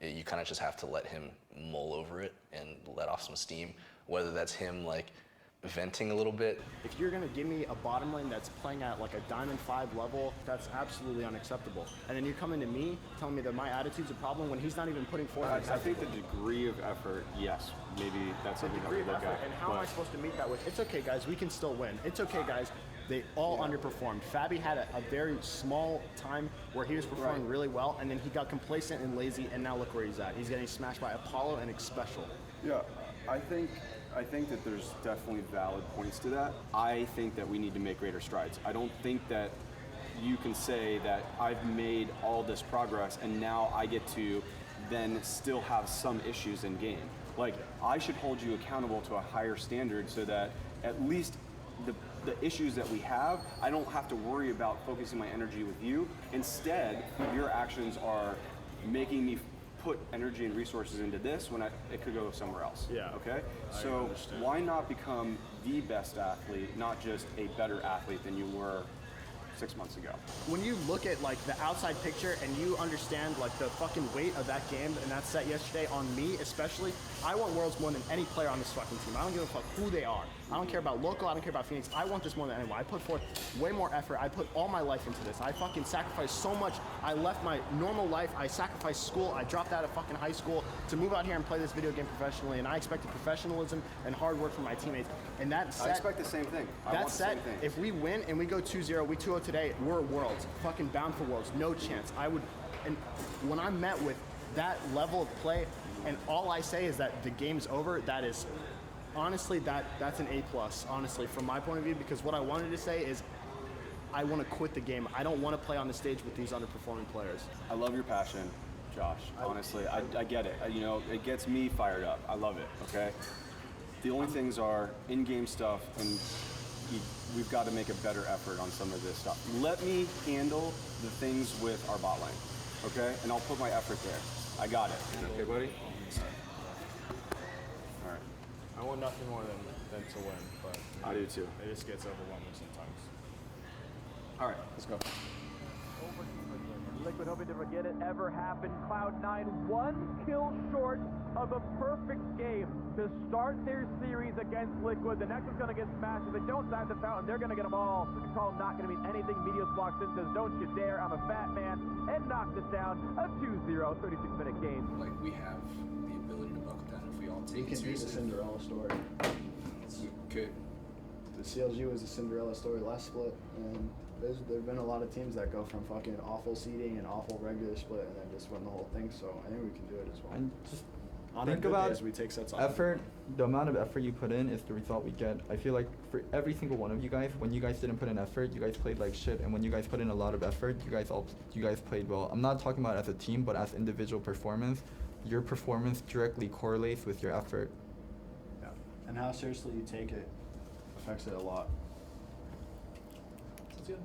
You kind of just have to let him mull over it and let off some steam, whether that's him like venting a little bit. If you're gonna give me a bottom lane that's playing at like a Diamond 5 level, that's absolutely unacceptable. And then you're coming to me telling me that my attitude's a problem when he's not even putting forth an I think the degree of effort, yes, maybe that's the something that degree we of look effort. at. And how am I supposed to meet that with, it's okay guys, we can still win. It's okay guys, they all underperformed. Fabi had a very small time where he was performing really well, and then he got complacent and lazy, and now look where he's at. He's getting smashed by Apollo and Xpecial. Yeah, I think that there's definitely valid points to that. I think that we need to make greater strides. I don't think that you can say that I've made all this progress and now I get to then still have some issues in game. Like, I should hold you accountable to a higher standard so that at least the issues that we have, I don't have to worry about focusing my energy with you. Instead, your actions are making me put energy and resources into this when it could go somewhere else. Yeah. Okay? So why not become the best athlete, not just a better athlete than you were 6 months ago? When you look at like the outside picture and you understand like the fucking weight of that game and that set yesterday on me especially, I want Worlds more than any player on this fucking team. I don't give a fuck who they are. I don't care about local, I don't care about Phoenix. I want this more than anyone. I put forth way more effort. I put all my life into this. I fucking sacrificed so much. I left my normal life. I sacrificed school. I dropped out of fucking high school to move out here and play this video game professionally, and I expected professionalism and hard work from my teammates. And that set, I expect the same thing. That set, if we win and we go 2-0, we 2-0 today, we're Worlds. Fucking bound for Worlds. No chance. And when I'm met with that level of play, and all I say is that the game's over, that is, honestly, that's an A+, honestly, from my point of view, because what I wanted to say is I want to quit the game. I don't want to play on the stage with these underperforming players. I love your passion, Josh. Honestly, I get it. You know, it gets me fired up. I love it, okay? The only things are in-game stuff, and we've got to make a better effort on some of this stuff. Let me handle the things with our bot lane, okay? And I'll put my effort there. I got it. Okay, buddy? All right. I want nothing more than to win, but I do too. it just gets overwhelming sometimes. All right, let's go. Liquid hoping to forget it ever happened. Cloud9 1 kill short of a perfect game to start their series against Liquid. The next one's going to get smashed. If they don't sign the fountain, they're going to get them all. The call not going to mean anything. Meteos walks in, says, "Don't you dare, I'm a fat man," and knocks it down. A 2-0, 36-minute game. Like, we have the ability to buckle down if we all take We it can be the seriously. Cinderella story. We could. The CLG was a Cinderella story last split, and there have been a lot of teams that go from fucking awful seeding and awful regular split and then just win the whole thing, so I think we can do it as well. And just On think our good about days, we take sets off. effort. The amount of effort you put in is the result we get. I feel like for every single one of you guys, when you guys didn't put in effort, you guys played like shit, and when you guys put in a lot of effort, you guys played well. I'm not talking about as a team, but as individual performance. Your performance directly correlates with your effort. Yeah. And how seriously you take it affects it a lot. Sounds good.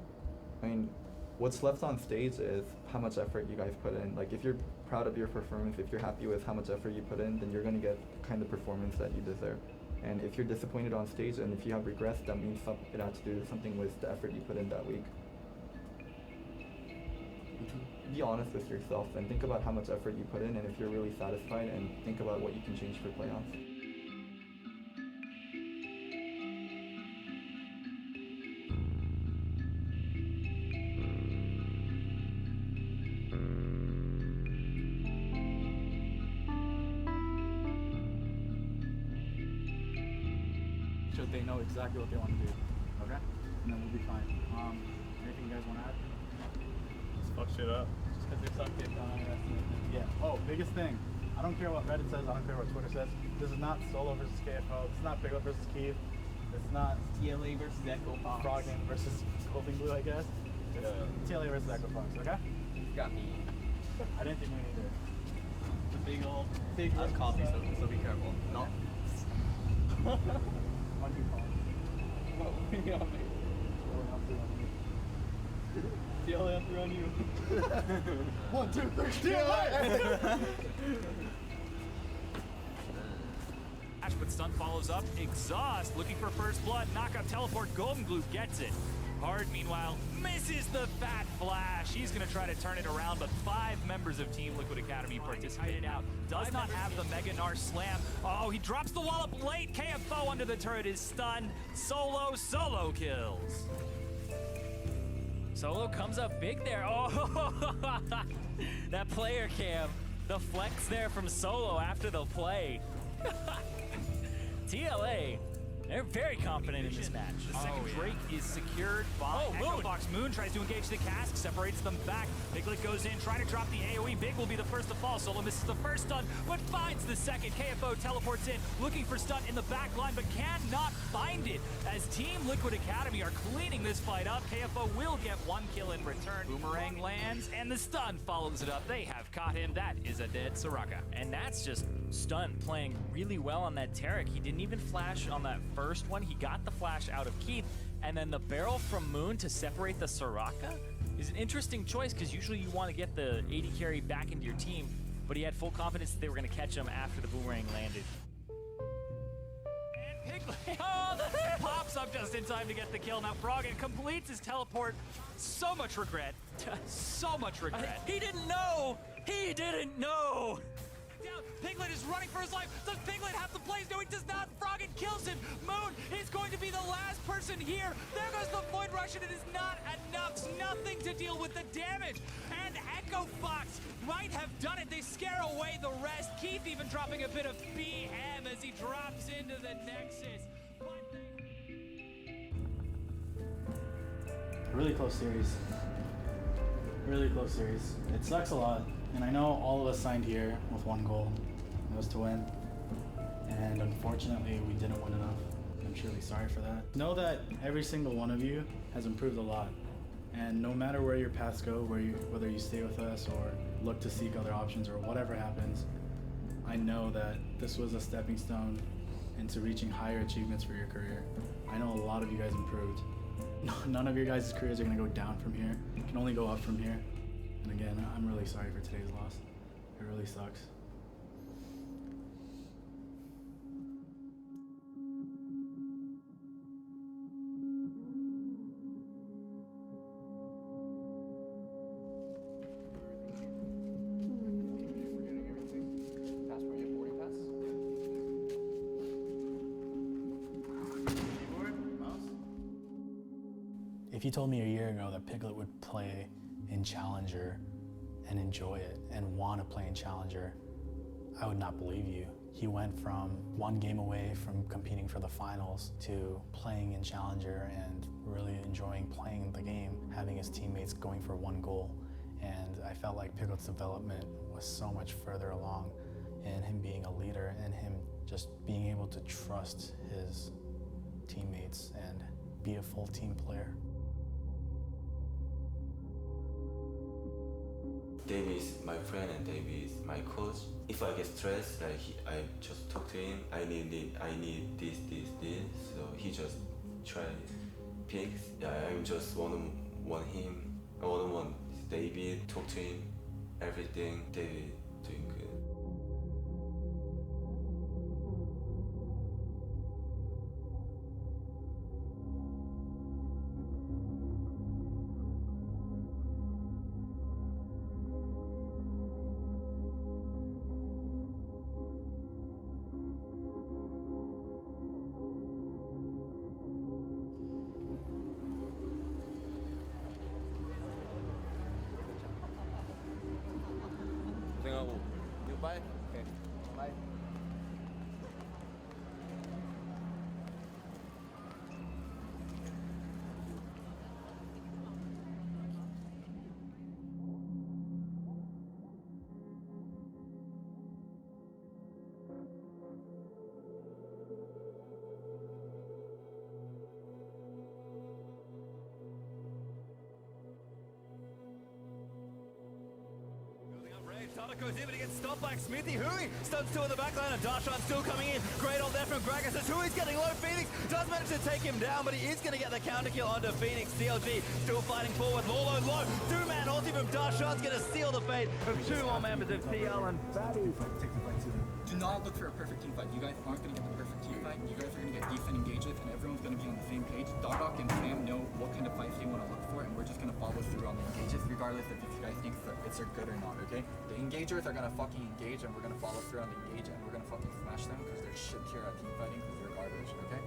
I mean, what's left on stage is how much effort you guys put in. Like, if you're proud of your performance, if you're happy with how much effort you put in, then you're going to get the kind of performance that you deserve. And if you're disappointed on stage and if you have regrets, that means it has to do something with the effort you put in that week. Be honest with yourself and think about how much effort you put in, and if you're really satisfied, and think about what you can change for playoffs. So they know exactly what they want to do, okay? And then we'll be fine. Anything you guys want to add? Let's fuck shit up. Just because there's some kid on it. Yeah. Oh, biggest thing. I don't care what Reddit says. I don't care what Twitter says. This is not Solo versus KFO. This is not Big Up versus Keith. This is not TLA versus Echo Fox. Frogman versus Golden Blue, I guess. It's TLA versus Echo Fox, okay? Got me. I didn't think we needed. The big That's coffee, so be careful. No. One you call. Oh, you got me. TLA have to run you. 1, 2, 3, But Stun follows up. Exhaust looking for first blood. Knockout teleport. Golden Glue gets it. Hard, meanwhile, misses the fat flash. He's going to try to turn it around, but 5 members of Team Liquid Academy participated out. Does not have the Mega Gnar slam. Oh, he drops the wallop late. KFO under the turret is stunned. Solo kills. Solo comes up big there. Oh, that player cam. The flex there from Solo after the play. TLA, they're very confident in this match. The second Drake is secured by Echo Fox. Moon tries to engage the cask, separates them back. Piglet goes in, trying to drop the AoE. Big will be the first to fall. Solo misses the first stun, but finds the second. KFO teleports in, looking for stun in the back line, but cannot find it. As Team Liquid Academy are cleaning this fight up, KFO will get 1 kill in return. Boomerang lands, and the stun follows it up. They have caught him. That is a dead Soraka. And that's just Stun playing really well on that Taric. He didn't even flash on that first one. He got the flash out of Keith, and then the barrel from Moon to separate the Soraka is an interesting choice, because usually you want to get the AD carry back into your team, but he had full confidence that they were going to catch him after the boomerang landed. And Piglet, pops up just in time to get the kill. Now Froggen completes his teleport. So much regret. So much regret. He didn't know! He didn't know! Down. Piglet is running for his life. Does Piglet have the plays? No, he does not. Froggen kills him. Moon is going to be the last person here. There goes the Void Rush, and it is not enough. Nothing to deal with the damage. And Echo Fox might have done it. They scare away the rest. Keith even dropping a bit of BM as he drops into the Nexus. Really close series. Really close series. It sucks a lot. And I know all of us signed here with one goal. It was to win. And unfortunately, we didn't win enough. I'm truly sorry for that. Know that every single one of you has improved a lot. And no matter where your paths go, whether you stay with us or look to seek other options or whatever happens, I know that this was a stepping stone into reaching higher achievements for your career. I know a lot of you guys improved. None of your guys' careers are going to go down from here. It can only go up from here. And again, I'm really sorry for today's loss. It really sucks. If you told me a year ago that Piglet would play in Challenger and enjoy it and want to play in Challenger, I would not believe you. He went from one game away from competing for the finals to playing in Challenger and really enjoying playing the game, having his teammates going for one goal. And I felt like Piglet's development was so much further along in him being a leader and him just being able to trust his teammates and be a full team player. David is my friend and David is my coach. If I get stressed, I just talk to him. I need this. So he just try picks. I just want him. I want David. Talk to him. Everything. David doing good. Bye. Okay. Bye. goes in, but he gets stopped by Smithy. Hui stuns two in the backline, and Darshan still coming in. Great ult there from Gragas as Hui's getting low. Phoenix does manage to take him down, but he is going to get the counter kill onto Phoenix. CLG still fighting forward. Lolo low. Two-man ulti from Darshan's going to seal the fate of two more members of TL and Fatty. Do not look for a perfect team fight. You guys aren't going to get the perfect team fight. You guys are going to get defend engages, and everyone's going to be on the same page. Dogok and Sam know what kind of fights they want to look for, and we're just going to follow through on the engages, regardless if you guys think it's good or not, okay? The engagers are going to fucking engage, and we're going to follow through on the engage, and we're going to fucking smash them, because they're shit here at team fighting, because they're garbage, okay?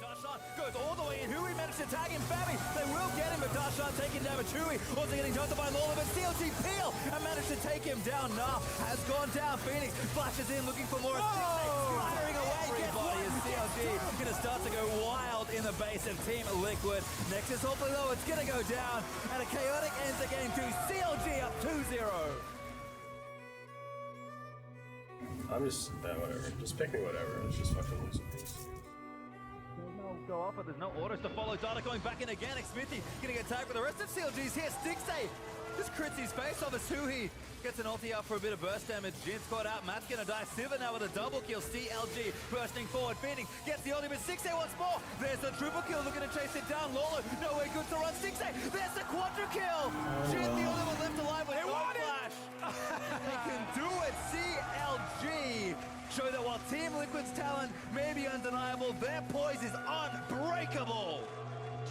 Darshan goes all the way in. Hui managed to tag him. Fabi, they will get him, but Darshan taking damage. Hui also getting jumped by Lawler, but CLG peel and managed to take him down. Nah has gone down. Phoenix flashes in looking for more. Firing away. Everybody is CLG gonna start to go wild in the base of Team Liquid. Nexus hopefully though it's gonna go down, and a chaotic ends the game to CLG up 2-0. I'm just, whatever. Just pick me whatever. Let's just fucking lose with these. Go off, but there's no orders to follow. Data going back in again. Smithy gonna get tagged, but the rest of CLG's here. Stixay just crits his face off as Suhi gets an ulti out for a bit of burst damage. Jin's caught out. Matt's gonna die. Siva now with a double kill. CLG bursting forward. Phoenix gets the ulti, but Stixay once more. There's the triple kill. Looking to chase it down. Lolo nowhere good to run. Stixay. There's the quadra kill. Jin the only one left alive with no flash. He can do it. CLG. Show that while Team Liquid's talent may be undeniable, their poise is unbreakable.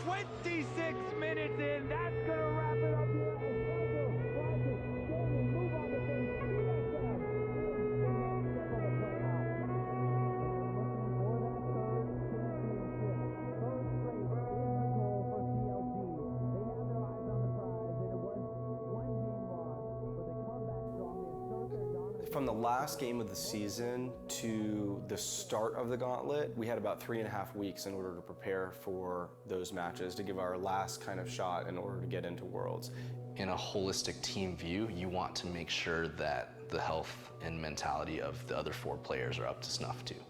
26 minutes in, that's gonna wrap it up here. Move on to From the last game of the season to the start of the gauntlet, we had about 3.5 weeks in order to prepare for those matches, to give our last kind of shot in order to get into Worlds. In a holistic team view, you want to make sure that the health and mentality of the other 4 players are up to snuff too.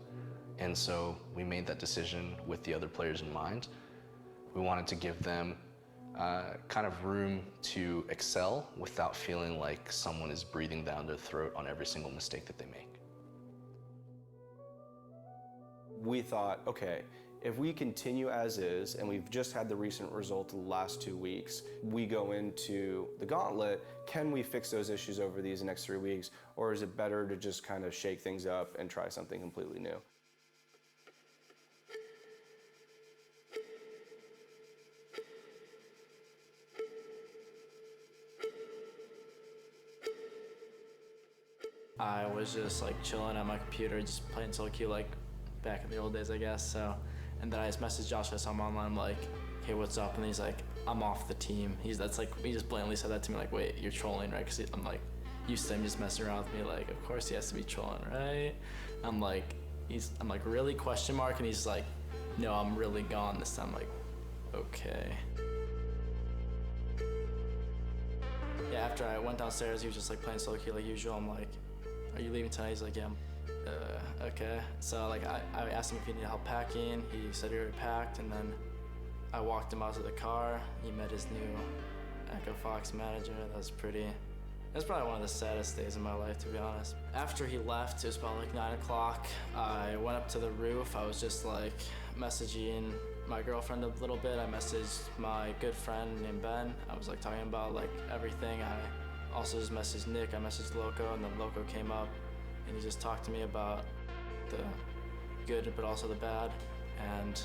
And so we made that decision with the other players in mind. We wanted to give them kind of room to excel without feeling like someone is breathing down their throat on every single mistake that they make. We thought, okay, if we continue as is, and we've just had the recent result of the last 2 weeks, we go into the gauntlet, can we fix those issues over these next 3 weeks, or is it better to just kind of shake things up and try something completely new? I was just like chilling at my computer, just playing solo queue like back in the old days, I guess. So, and then I just messaged Josh, I saw him online, I'm like, hey, what's up? And he's like, I'm off the team. He just blatantly said that to me, like, wait, you're trolling, right? Because I'm like, used to him just messing around with me, like, of course he has to be trolling, right? I'm like, really, question mark? And he's like, no, I'm really gone this time. I'm like, okay. Yeah, after I went downstairs, he was just like playing solo queue like usual. I'm like, are you leaving tonight? He's like, yeah. Okay. So like I asked him if he needed help packing. He said he already packed, and then I walked him out to the car. He met his new Echo Fox manager. That's probably one of the saddest days of my life, to be honest. After he left, it was about like 9 o'clock. I went up to the roof. I was just like messaging my girlfriend a little bit. I messaged my good friend named Ben. I was like talking about like everything. I also just messaged Nick. I messaged Loco, and then Loco came up and he just talked to me about the good but also the bad. And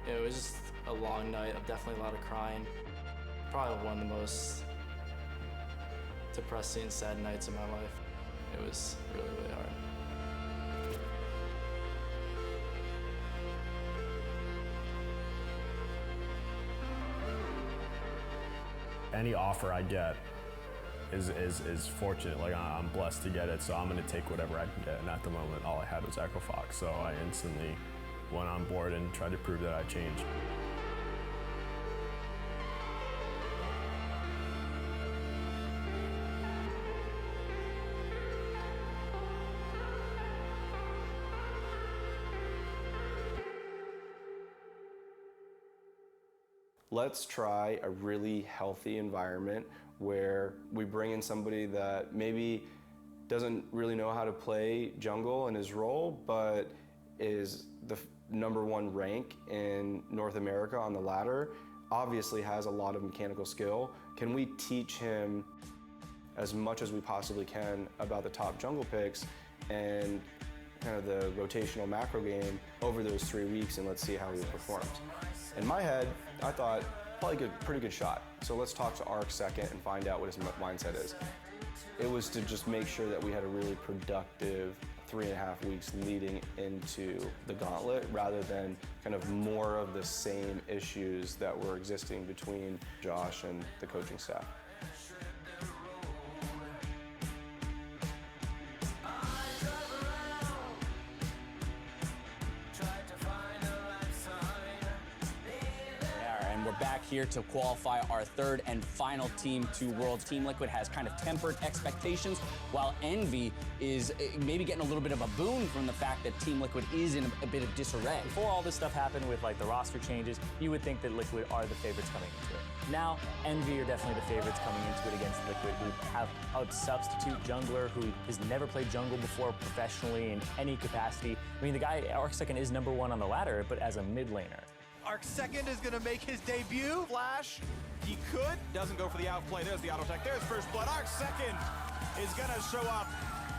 it was just a long night of definitely a lot of crying. Probably one of the most depressing, sad nights of my life. It was really, really hard. Any offer I get is fortunate. Like, I'm blessed to get it, so I'm gonna take whatever I can get. And at the moment, all I had was Echo Fox, so I instantly went on board and tried to prove that I changed. let's try a really healthy environment where we bring in somebody that maybe doesn't really know how to play jungle in his role, but is the #1 rank in North America on the ladder, obviously has a lot of mechanical skill. Can we teach him as much as we possibly can about the top jungle picks and kind of the rotational macro game over those 3 weeks, and let's see how he performs. In my head, I thought, probably a pretty good shot. So let's talk to Arc second and find out what his mindset is. It was to just make sure that we had a really productive 3.5 weeks leading into the gauntlet, rather than kind of more of the same issues that were existing between Josh and the coaching staff. We're back here to qualify our third and final team to Worlds. Team Liquid has kind of tempered expectations, while Envy is maybe getting a little bit of a boon from the fact that Team Liquid is in a bit of disarray. Before all this stuff happened with like the roster changes, you would think that Liquid are the favorites coming into it. Now, Envy are definitely the favorites coming into it against Liquid, who have a substitute jungler who has never played jungle before professionally in any capacity. I mean, the guy, Arcsecond, is #1 on the ladder, but as a mid laner. Arcsecond is going to make his debut. Flash, he doesn't go for the outplay. There's the auto attack, there's first blood. Arcsecond is going to show up,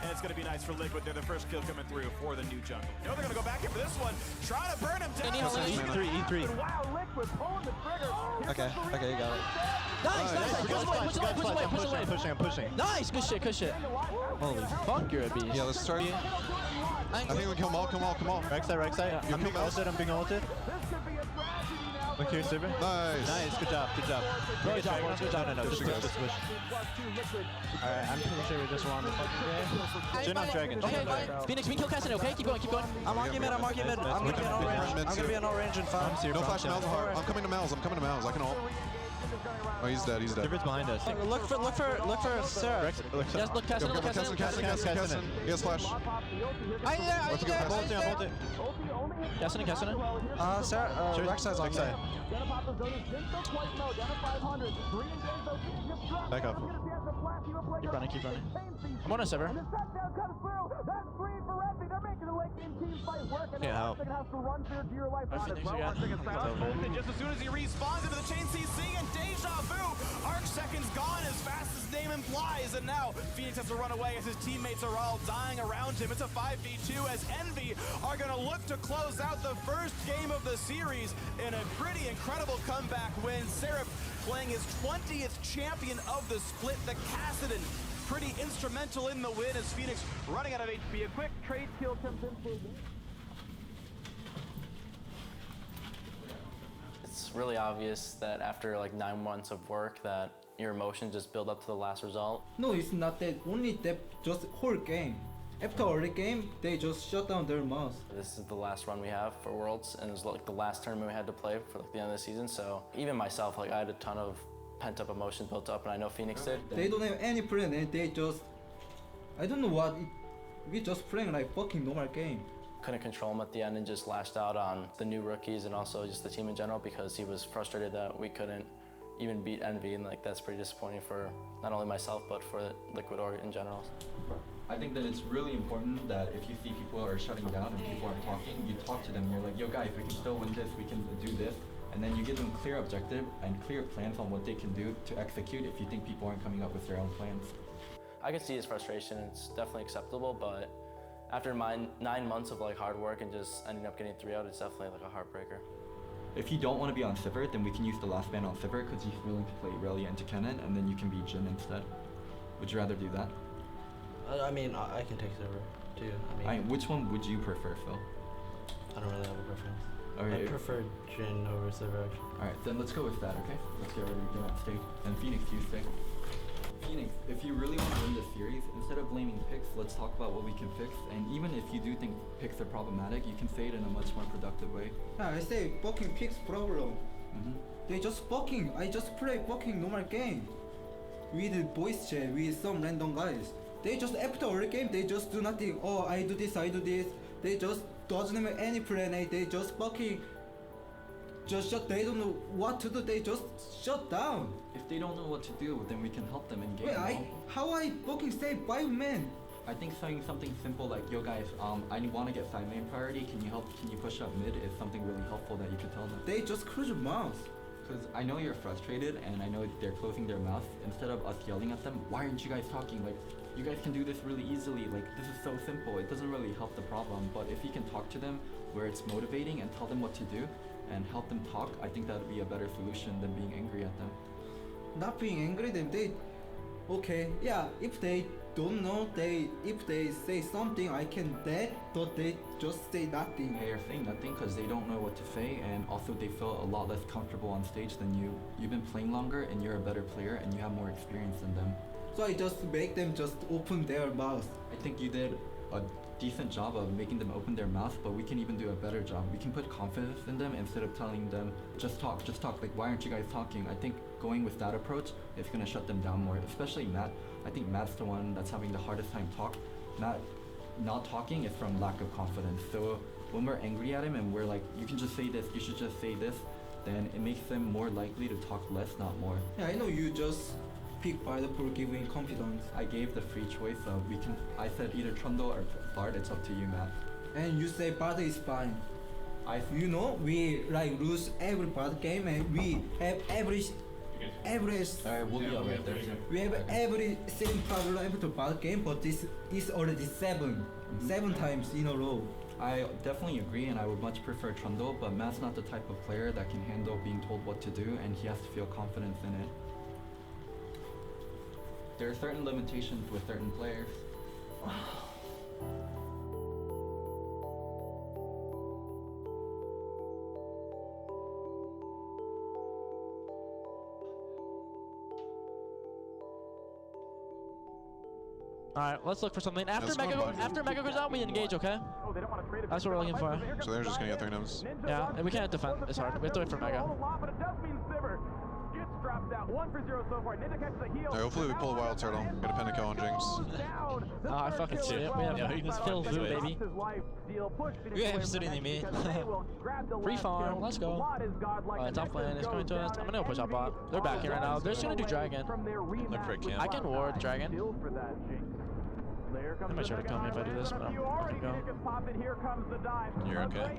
and it's going to be nice for Liquid. They're the first kill coming through for the new jungle. You know they're going to go back in for this one, trying to burn him down. E3. Wow, Liquid pulling the trigger. Okay, you got it. Nice. I'm pushing. Nice, good shit. Holy fuck, you're a beast. Yeah, let's start. I think we kill them all, come on. Rek'Sai. I'm being ulted. Look here, Silver. Nice, good job. Good job. No, just push. Alright, I'm pretty sure we just won the fucking game. Jhin on Dragon. Okay, Phoenix, we kill Cassidy, okay? Keep going. I'm arguing mid. I'm gonna be in all range in 5. No flash Malzahar. I'm coming to Malz. I can ult. Oh, he's dead. Silver's behind us. Look for Sarah. Yes, look, Cassin. He has flash. Let's go. Hold it. Cassin. Sarah, Rek'Sai's on side. Back up. Keep running. I'm on a server. Can't help. Just as soon as he respawns into the chain CC, and deja vu, Arcsecond's gone as fast as name implies, and now Phoenix has to run away as his teammates are all dying around him. It's a 5v2 as Envy are going to look to close out the first game of the series in a pretty incredible comeback win. Seraph playing his 20th champion of the split, the Kassadin, pretty instrumental in the win as Phoenix running out of HP. A quick trade kill comes in for It's really obvious that after like 9 months of work that your emotions just build up to the last result. No, it's not that. Only that, just whole game. After early game, they just shut down their mouths. This is the last run we have for Worlds, and it's like the last tournament we had to play for like the end of the season. So even myself, like I had a ton of pent-up emotion built up, and I know Phoenix did. They don't have any plan, and they just, I don't know what. We just playing like fucking normal game. Couldn't control him at the end and just lashed out on the new rookies and also just the team in general because he was frustrated that we couldn't even beat Envy, and like that's pretty disappointing for not only myself but for Liquid Org in general. I think that it's really important that if you see people are shutting down and people aren't talking, you talk to them. You're like, yo guys, we can still win this, we can do this. And then you give them clear objective and clear plans on what they can do to execute if you think people aren't coming up with their own plans. I can see his frustration, it's definitely acceptable, but after my 9 months of like hard work and just ending up getting 3 out, it's definitely like a heartbreaker. If you don't want to be on Sivert, then we can use the last man on Sivert because he's willing to play Irelia into Kennen, and then you can be Jhin instead. Would you rather do that? I mean, I can take Sivert too. Which one would you prefer, Phil? I don't really have a preference. Okay. I prefer Jhin over Sivert. Alright, then let's go with that, okay? Let's get ready to go at stake. And Phoenix, you stay. Phoenix, if you really want to win this series, instead of blaming picks, let's talk about what we can fix. And even if you do think picks are problematic, you can say it in a much more productive way. Yeah, I say fucking picks problem. They just fucking, I just play fucking normal game. With voice chat, with some random guys. They just, after early game, they just do nothing. Oh, I do this. They just doesn't have any plan. They just fucking just shut. They don't know what to do. They just shut down. If they don't know what to do, then we can help them in game. Wait, how I fucking save 5 men? I think saying something simple like, yo guys, I want to get side lane priority. Can you help? Can you push up mid? Is something really helpful that you could tell them. They just close your mouth. Because I know you're frustrated, and I know they're closing their mouth. Instead of us yelling at them, why aren't you guys talking? Like, you guys can do this really easily. Like, this is so simple. It doesn't really help the problem. But if you can talk to them where it's motivating and tell them what to do and help them talk, I think that would be a better solution than being angry at them. Not being angry, then they, okay, yeah. If they don't know, if they say something, I can that, but they just say nothing. They are saying nothing because they don't know what to say, and also they feel a lot less comfortable on stage than you. You've been playing longer, and you're a better player, and you have more experience than them. So I just make them just open their mouth. I think you did a decent job of making them open their mouth, but we can even do a better job. We can put confidence in them instead of telling them, just talk. Like, why aren't you guys talking? I think going with that approach is gonna shut them down more, especially Matt. I think Matt's the one that's having the hardest time talk. Matt not talking is from lack of confidence. So when we're angry at him and we're like, you can just say this, you should just say this, then it makes them more likely to talk less, not more. Yeah, I know you just pick by the for giving confidence. I gave the free choice of I said either Trundle or Bard, it's up to you, Matt. And you say Bard is fine. You know, we like lose every Bard game and we have every Alright, we'll be alright there. We have every same problem every Bard game, but this is already 7 times in a row. I definitely agree, and I would much prefer Trundle, but Matt's not the type of player that can handle being told what to do, and he has to feel confidence in it. There are certain limitations with certain players. Alright, let's look for something. After Mega goes out, we engage, okay? That's what we're looking for. So they're just gonna get 3 nums. Yeah, and we can't defend. It's hard. We have to wait for Mega. Alright, hopefully we pull a wild turtle. Get a pentakill on Jinx. Oh, I fucking see it. We have Phil Vu, baby. We have sitting in me. Free farm, let's go. Alright, top lane is going to us. I'm gonna go push out bot. They're back here right now. They're just gonna do dragon. Look for a camp. I can ward dragon. They might try to kill me if I do this, but I'm gonna go. You're okay.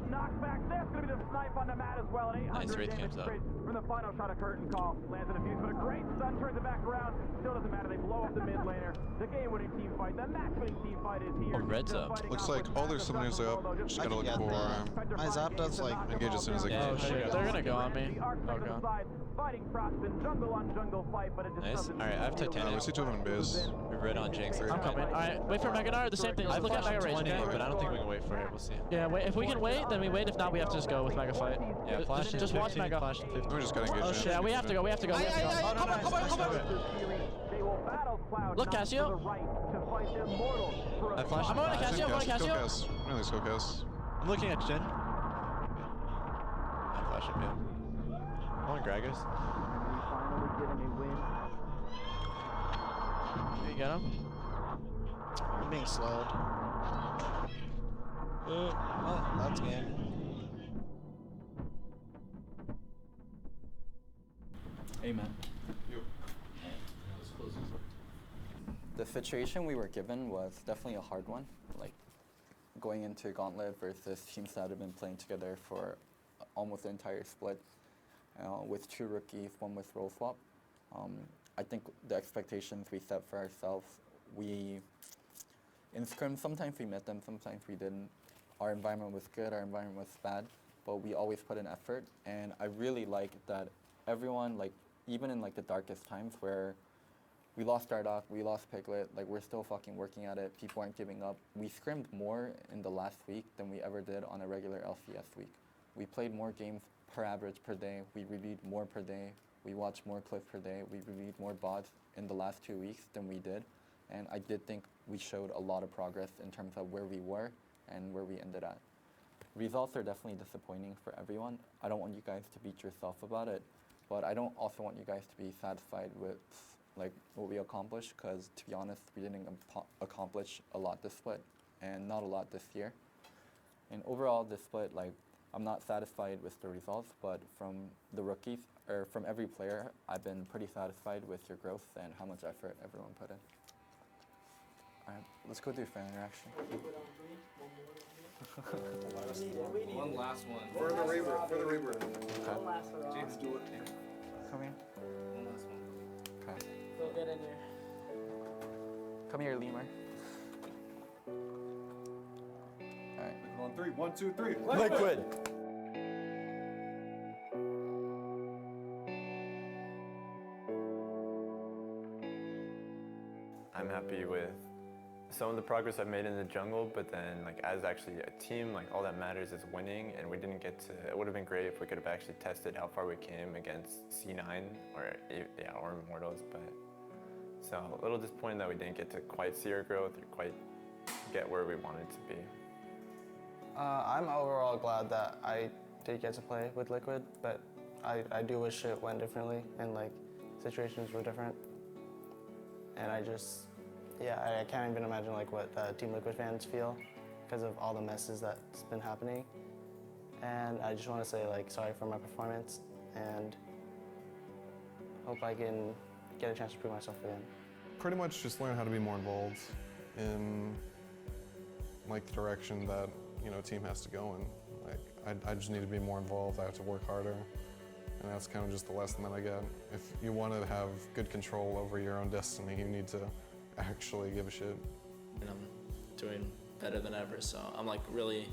Nice, Wraith camps up. From the final shot, a curtain call lands in a fuse, but a great stun turns it back around. Still doesn't matter. They blow up the mid laner. The game-winning team fight, the match-winning team fight is here. Oh, red's up. Looks like all their summoners are up. Just gotta look for My Zap does like engage as soon as they Oh can. shit, they're gonna go on me. Oh god. Fighting Frostman, jungle on jungle fight, but it just Nice. doesn't. Alright, I have Titanium. We see 2 of them in base. We're red on Jinx. I'm coming. Alright, wait for Meganar. The same thing. Let's look at Mega Rage, okay? But I don't think we can wait for it. We'll see. Yeah, wait. If we can wait, then we wait. If not, we have to just go with Mega Fight. Yeah, flash Just watch Mega. Flash in 50. We just gotta engage. Oh shit, yeah, we have to go. We have to go. We have to go. Look, Cassio. I flashed. I'm going to Cassio. I'm going to Cassio. Really skill cast. I'm looking at Jhin. I flash him, yeah. I'm on Gragas. You get him? I'm being slowed. Oh, that's game. Amen. The situation we were given was definitely a hard one. Like going into Gauntlet versus teams that have been playing together for almost the entire split, with 2 rookies, 1 with role swap. I think the expectations we set for ourselves, in scrim, sometimes we met them, sometimes we didn't. Our environment was good, our environment was bad, but we always put in effort. And I really like that everyone, like even in like the darkest times where we lost Dardoch, we lost Piglet, like we're still fucking working at it, people aren't giving up. We scrimmed more in the last week than we ever did on a regular LCS week. We played more games per average per day, we reviewed more per day, we watched more clips per day, we reviewed more bots in the last 2 weeks than we did. And I did think we showed a lot of progress in terms of where we were and where we ended at. Results are definitely disappointing for everyone. I don't want you guys to beat yourself about it, but I don't also want you guys to be satisfied with like what we accomplished, because to be honest, we didn't accomplish a lot this split and not a lot this year. And overall, this split, like I'm not satisfied with the results, but from the rookies, or from every player, I've been pretty satisfied with your growth and how much effort everyone put in. All right, let's go do fan interaction. One last one. For the rebirth. Okay. James, do it. Come here. One last one. Okay. Go get in here. Come here, Lemur. All right. On 3. 1, 2, 3. Liquid. I'm happy with some of the progress I've made in the jungle, but then like as actually a team, like all that matters is winning, and we didn't get to. It would have been great if we could have actually tested how far we came against C9 or Immortals, but so a little disappointed that we didn't get to quite see our growth or quite get where we wanted to be. I'm overall glad that I did get to play with Liquid, but I do wish it went differently and like situations were different. And I can't even imagine like what Team Liquid fans feel because of all the messes that's been happening. And I just want to say like sorry for my performance and hope I can get a chance to prove myself again. Pretty much just learn how to be more involved in like the direction that a team has to go in. Like I just need to be more involved. I have to work harder, and that's kind of just the lesson that I get. If you want to have good control over your own destiny, you need to actually give a shit. And I'm doing better than ever, so I'm like really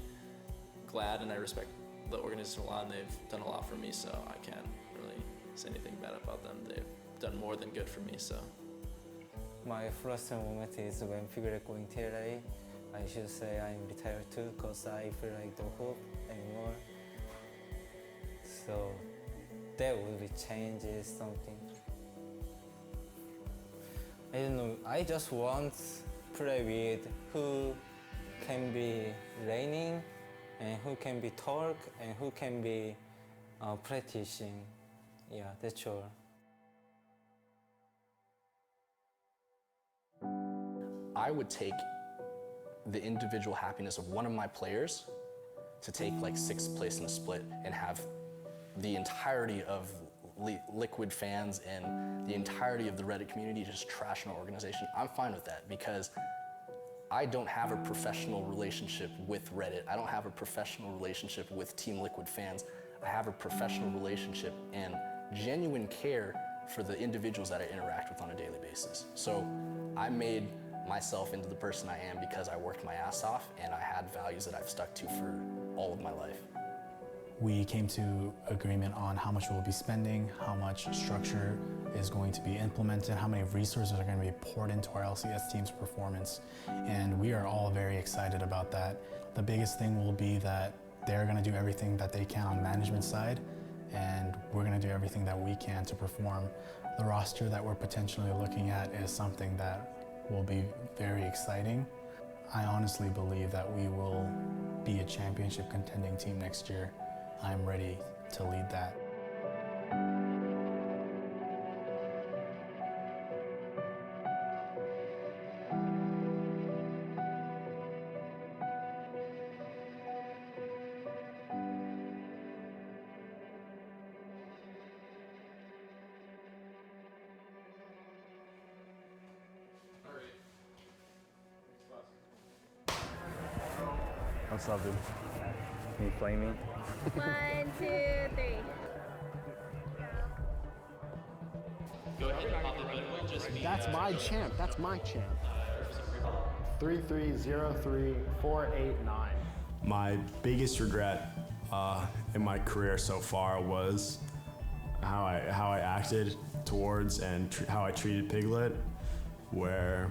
glad and I respect the organization a lot and they've done a lot for me, so I can't really say anything bad about them. They've done more than good for me, so. My first moment is when Figure going to LA. I should say I'm retired too because I feel like don't hoop anymore. So that will be changes something. I don't know, I just want to play with who can be raining and who can be talk and who can be practicing. Yeah, that's all. I would take the individual happiness of one of my players to take like 6th place in a split and have the entirety of Liquid fans and the entirety of the Reddit community just trash an organization. I'm fine with that because I don't have a professional relationship with Reddit. I don't have a professional relationship with Team Liquid fans. I have a professional relationship and genuine care for the individuals that I interact with on a daily basis. So I made myself into the person I am because I worked my ass off and I had values that I've stuck to for all of my life. We came to agreement on how much we'll be spending, how much structure is going to be implemented, how many resources are going to be poured into our LCS team's performance, and we are all very excited about that. The biggest thing will be that they're going to do everything that they can on management side, and we're going to do everything that we can to perform. The roster that we're potentially looking at is something that will be very exciting. I honestly believe that we will be a championship contending team next year. I'm ready to lead that. What's up, dude? Can you play me? 1, 2, 3. Go ahead and pop the button. Just me. That's my champ. That's my champ. 3-3-0-3-4-8-9. My biggest regret in my career so far was how I acted towards and how I treated Piglet, where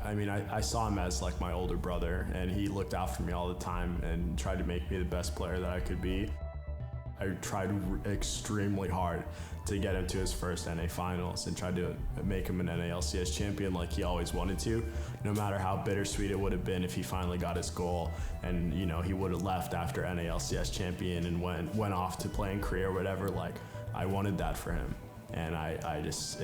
I saw him as like my older brother, and he looked out for me all the time and tried to make me the best player that I could be. I tried extremely hard to get him to his first NA finals and tried to make him an NALCS champion like he always wanted to, no matter how bittersweet it would have been if he finally got his goal and he would have left after NALCS champion and went off to play in Korea or whatever. Like, I wanted that for him. And it's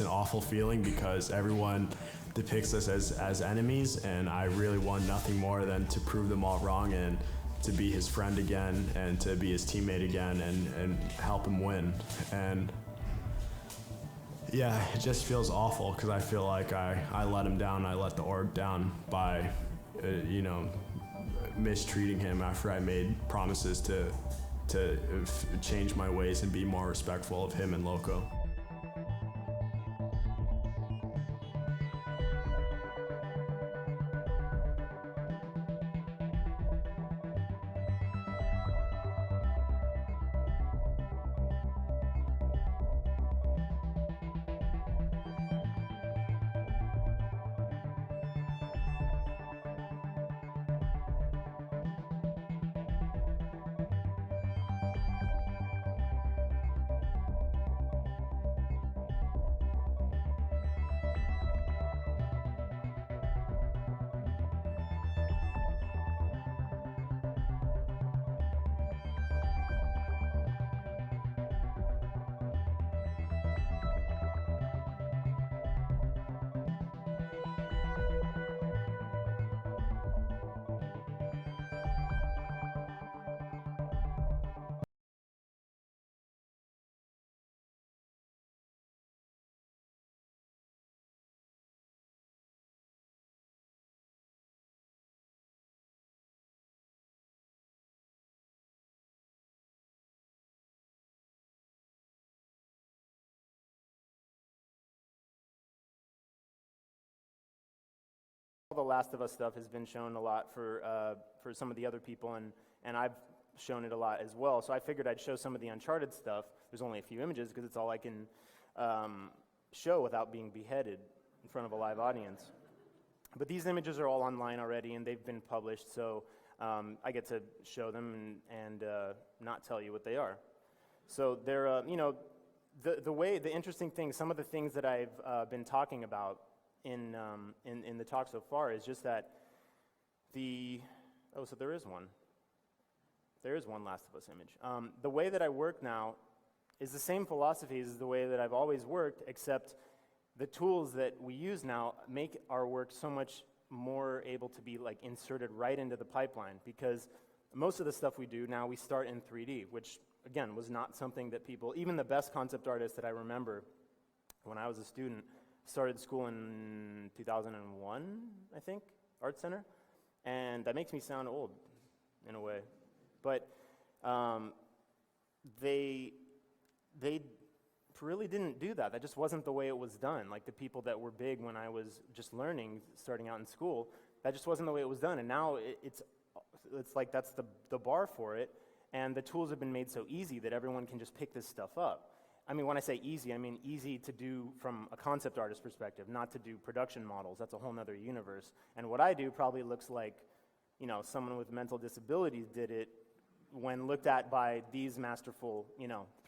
an awful feeling because everyone depicts us as enemies, and I really want nothing more than to prove them all wrong and to be his friend again and to be his teammate again and help him win. And yeah, it just feels awful because I feel like I let him down. I let the org down by, mistreating him after I made promises to change my ways and be more respectful of him and Loco. All the Last of Us stuff has been shown a lot for some of the other people, and I've shown it a lot as well. So I figured I'd show some of the Uncharted stuff. There's only a few images because it's all I can show without being beheaded in front of a live audience. But these images are all online already, and they've been published, so I get to show them and not tell you what they are. So they're, the interesting thing, some of the things that I've been talking about in the talk so far is just that so there is one. There is one Last of Us image. The way that I work now is the same philosophy as the way that I've always worked, except the tools that we use now make our work so much more able to be like inserted right into the pipeline, because most of the stuff we do now we start in 3D, which again was not something that people, even the best concept artists that I remember when I was a student, started school in 2001, I think, Art Center, and that makes me sound old in a way, but they really didn't do that. That just wasn't the way it was done. Like the people that were big when I was just learning, starting out in school, that just wasn't the way it was done, and now it's like that's the bar for it, and the tools have been made so easy that everyone can just pick this stuff up. I mean, when I say easy, I mean easy to do from a concept artist perspective, not to do production models. That's a whole nother universe. And what I do probably looks like, someone with mental disabilities did it when looked at by these masterful,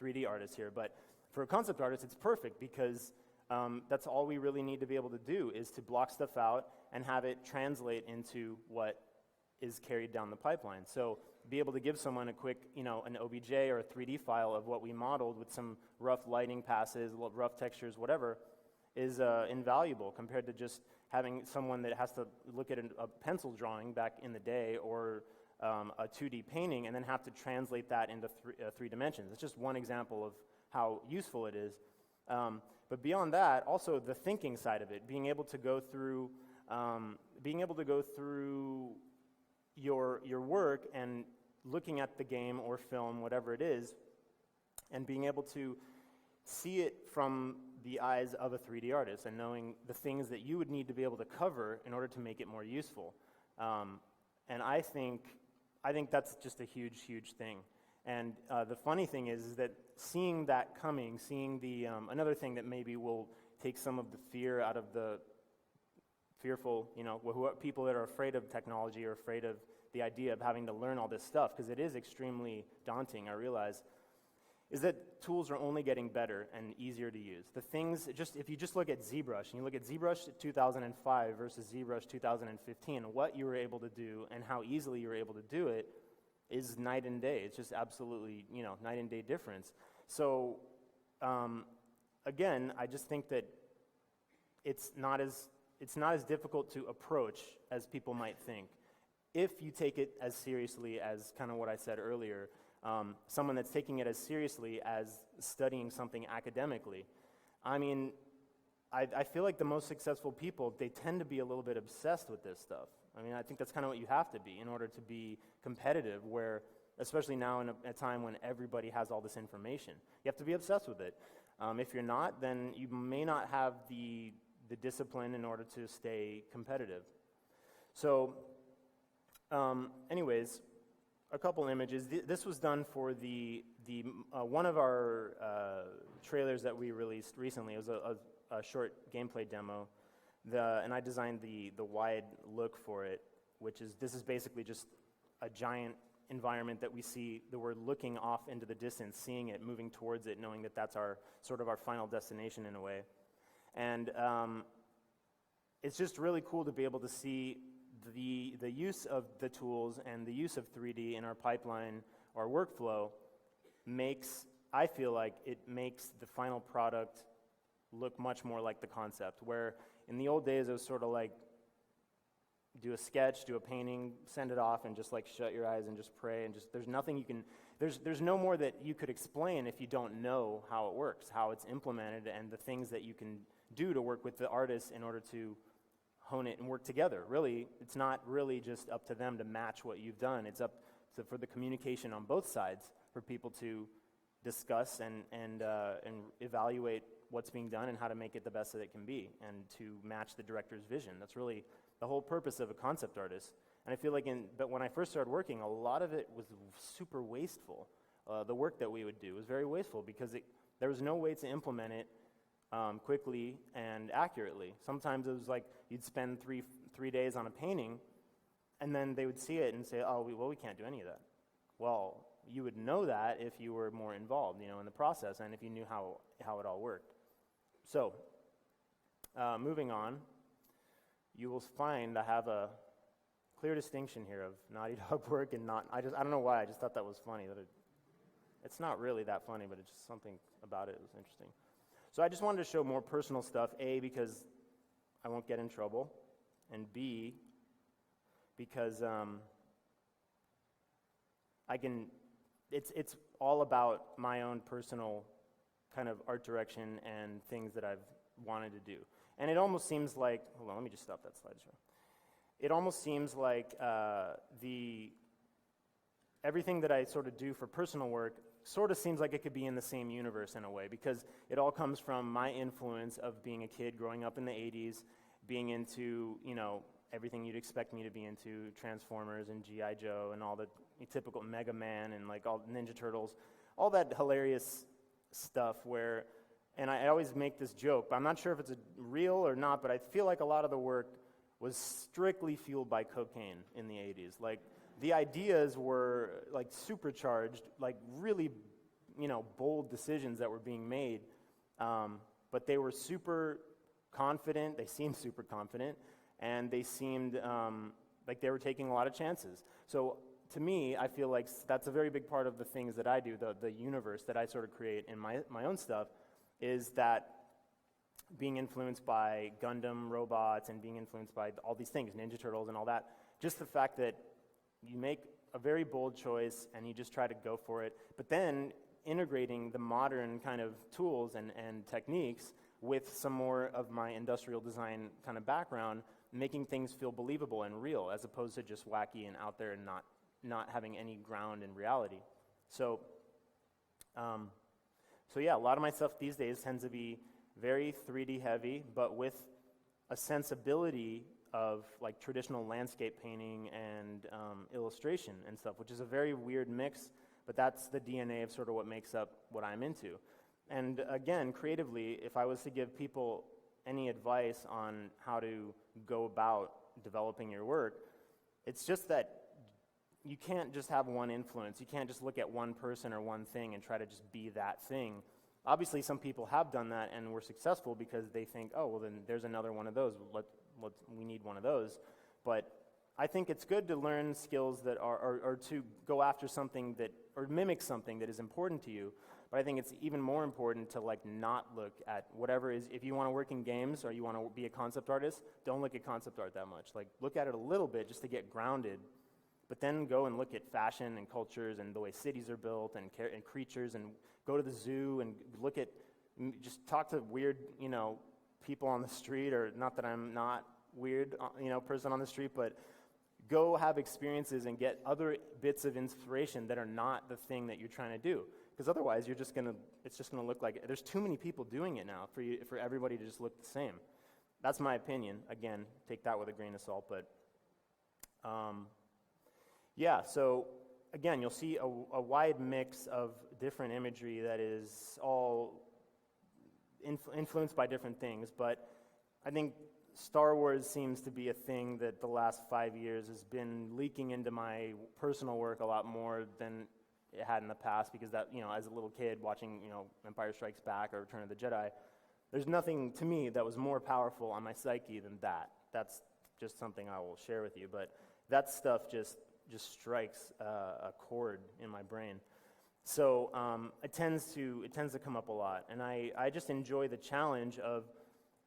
3D artists here. But for a concept artist, it's perfect because that's all we really need to be able to do is to block stuff out and have it translate into what is carried down the pipeline. So be able to give someone a quick, an OBJ or a 3D file of what we modeled with some rough lighting passes, rough textures, whatever, is invaluable compared to just having someone that has to look at a pencil drawing back in the day or a 2D painting and then have to translate that into three dimensions. It's just one example of how useful it is. But beyond that, also the thinking side of it, being able to go through your work and looking at the game or film, whatever it is, and being able to see it from the eyes of a 3D artist and knowing the things that you would need to be able to cover in order to make it more useful. And I think that's just a huge, huge thing. And the funny thing is that seeing that coming, seeing the, another thing that maybe will take some of the fear out of the fearful, people that are afraid of technology or afraid of the idea of having to learn all this stuff, because it is extremely daunting, I realize, is that tools are only getting better and easier to use. The things, if you just look at ZBrush, and you look at ZBrush 2005 versus ZBrush 2015, what you were able to do and how easily you were able to do it is night and day. It's just absolutely, night and day difference. So, again, I just think that it's not as difficult to approach as people might think. if you take it as seriously as kind of what I said earlier, someone that's taking it as seriously as studying something academically. I mean, I feel like the most successful people, they tend to be a little bit obsessed with this stuff. I mean, I think that's kind of what you have to be in order to be competitive, where, especially now in a time when everybody has all this information, you have to be obsessed with it. If you're not, then you may not have the discipline in order to stay competitive. So, anyways, a couple images. This was done for the one of our trailers that we released recently. It was a short gameplay demo, and I designed the wide look for it, this is basically just a giant environment that we see, that we're looking off into the distance, seeing it, moving towards it, knowing that that's our sort of our final destination in a way. And it's just really cool to be able to see the use of the tools and the use of 3D in our pipeline, our workflow, I feel like it makes the final product look much more like the concept, where in the old days it was sort of like do a sketch, do a painting, send it off, and just like shut your eyes and just pray, and just there's nothing you can, there's no more that you could explain if you don't know how it works, how it's implemented, and the things that you can do to work with the artists in order to hone it and work together. Really, it's not really just up to them to match what you've done. It's up to, for the communication on both sides, for people to discuss and evaluate what's being done and how to make it the best that it can be, and to match the director's vision. That's really the whole purpose of a concept artist. And I feel like but when I first started working, a lot of it was super wasteful. The work that we would do was very wasteful because there was no way to implement it quickly and accurately. Sometimes it was like you'd spend three days on a painting, and then they would see it and say, oh, we can't do any of that. Well, you would know that if you were more involved, in the process, and if you knew how it all worked. So, moving on, you will find I have a clear distinction here of Naughty Dog work and not. I don't know why. I just thought that was funny. It's not really that funny, but it's just something about it was interesting. So I just wanted to show more personal stuff. A, because I won't get in trouble, and B, because I can. It's all about my own personal kind of art direction and things that I've wanted to do. And it almost seems like, hold on, let me just stop that slideshow. It almost seems like everything that I sort of do for personal work sort of seems like it could be in the same universe in a way, because it all comes from my influence of being a kid growing up in the 80s, being into, everything you'd expect me to be into, Transformers and G.I. Joe and all the typical Mega Man and like all Ninja Turtles, all that hilarious stuff where, and I always make this joke, but I'm not sure if it's real or not, but I feel like a lot of the work was strictly fueled by cocaine in the 80s. Like, the ideas were like supercharged, like really, bold decisions that were being made, but they were super confident, they seemed super confident, and they seemed like they were taking a lot of chances. So to me, I feel like that's a very big part of the things that I do, the universe that I sort of create in my own stuff, is that being influenced by Gundam robots and being influenced by all these things, Ninja Turtles and all that, just the fact that you make a very bold choice and you just try to go for it, but then integrating the modern kind of tools and techniques with some more of my industrial design kind of background, making things feel believable and real, as opposed to just wacky and out there and not having any ground in reality. So yeah, a lot of my stuff these days tends to be very 3D heavy, but with a sensibility of like traditional landscape painting and illustration and stuff, which is a very weird mix, but that's the DNA of sort of what makes up what I'm into. And again, creatively, if I was to give people any advice on how to go about developing your work, it's just that you can't just have one influence. You can't just look at one person or one thing and try to just be that thing. Obviously, some people have done that and were successful because they think, oh, well, then there's another one of those. We need one of those. But I think it's good to learn skills that or to go after something that, or mimic something that is important to you. But I think it's even more important to like not look at whatever is, if you want to work in games or you want to be a concept artist, don't look at concept art that much. Like, look at it a little bit just to get grounded But then go and look at fashion and cultures and the way cities are built and creatures, and go to the zoo and look at, just talk to weird, people on the street, or not that I'm not weird, person on the street, but go have experiences and get other bits of inspiration that are not the thing that you're trying to do. Because otherwise, it's just gonna look like there's too many people doing it now for everybody to just look the same. That's my opinion. Again, take that with a grain of salt. But yeah, so again, you'll see a wide mix of different imagery that is all influenced by different things. But I think Star Wars seems to be a thing that the last 5 years has been leaking into my personal work a lot more than it had in the past, because that, as a little kid watching, Empire Strikes Back or Return of the Jedi, there's nothing to me that was more powerful on my psyche than that. That's just something I will share with you. But that stuff just strikes a chord in my brain. So it tends to come up a lot, and I just enjoy the challenge of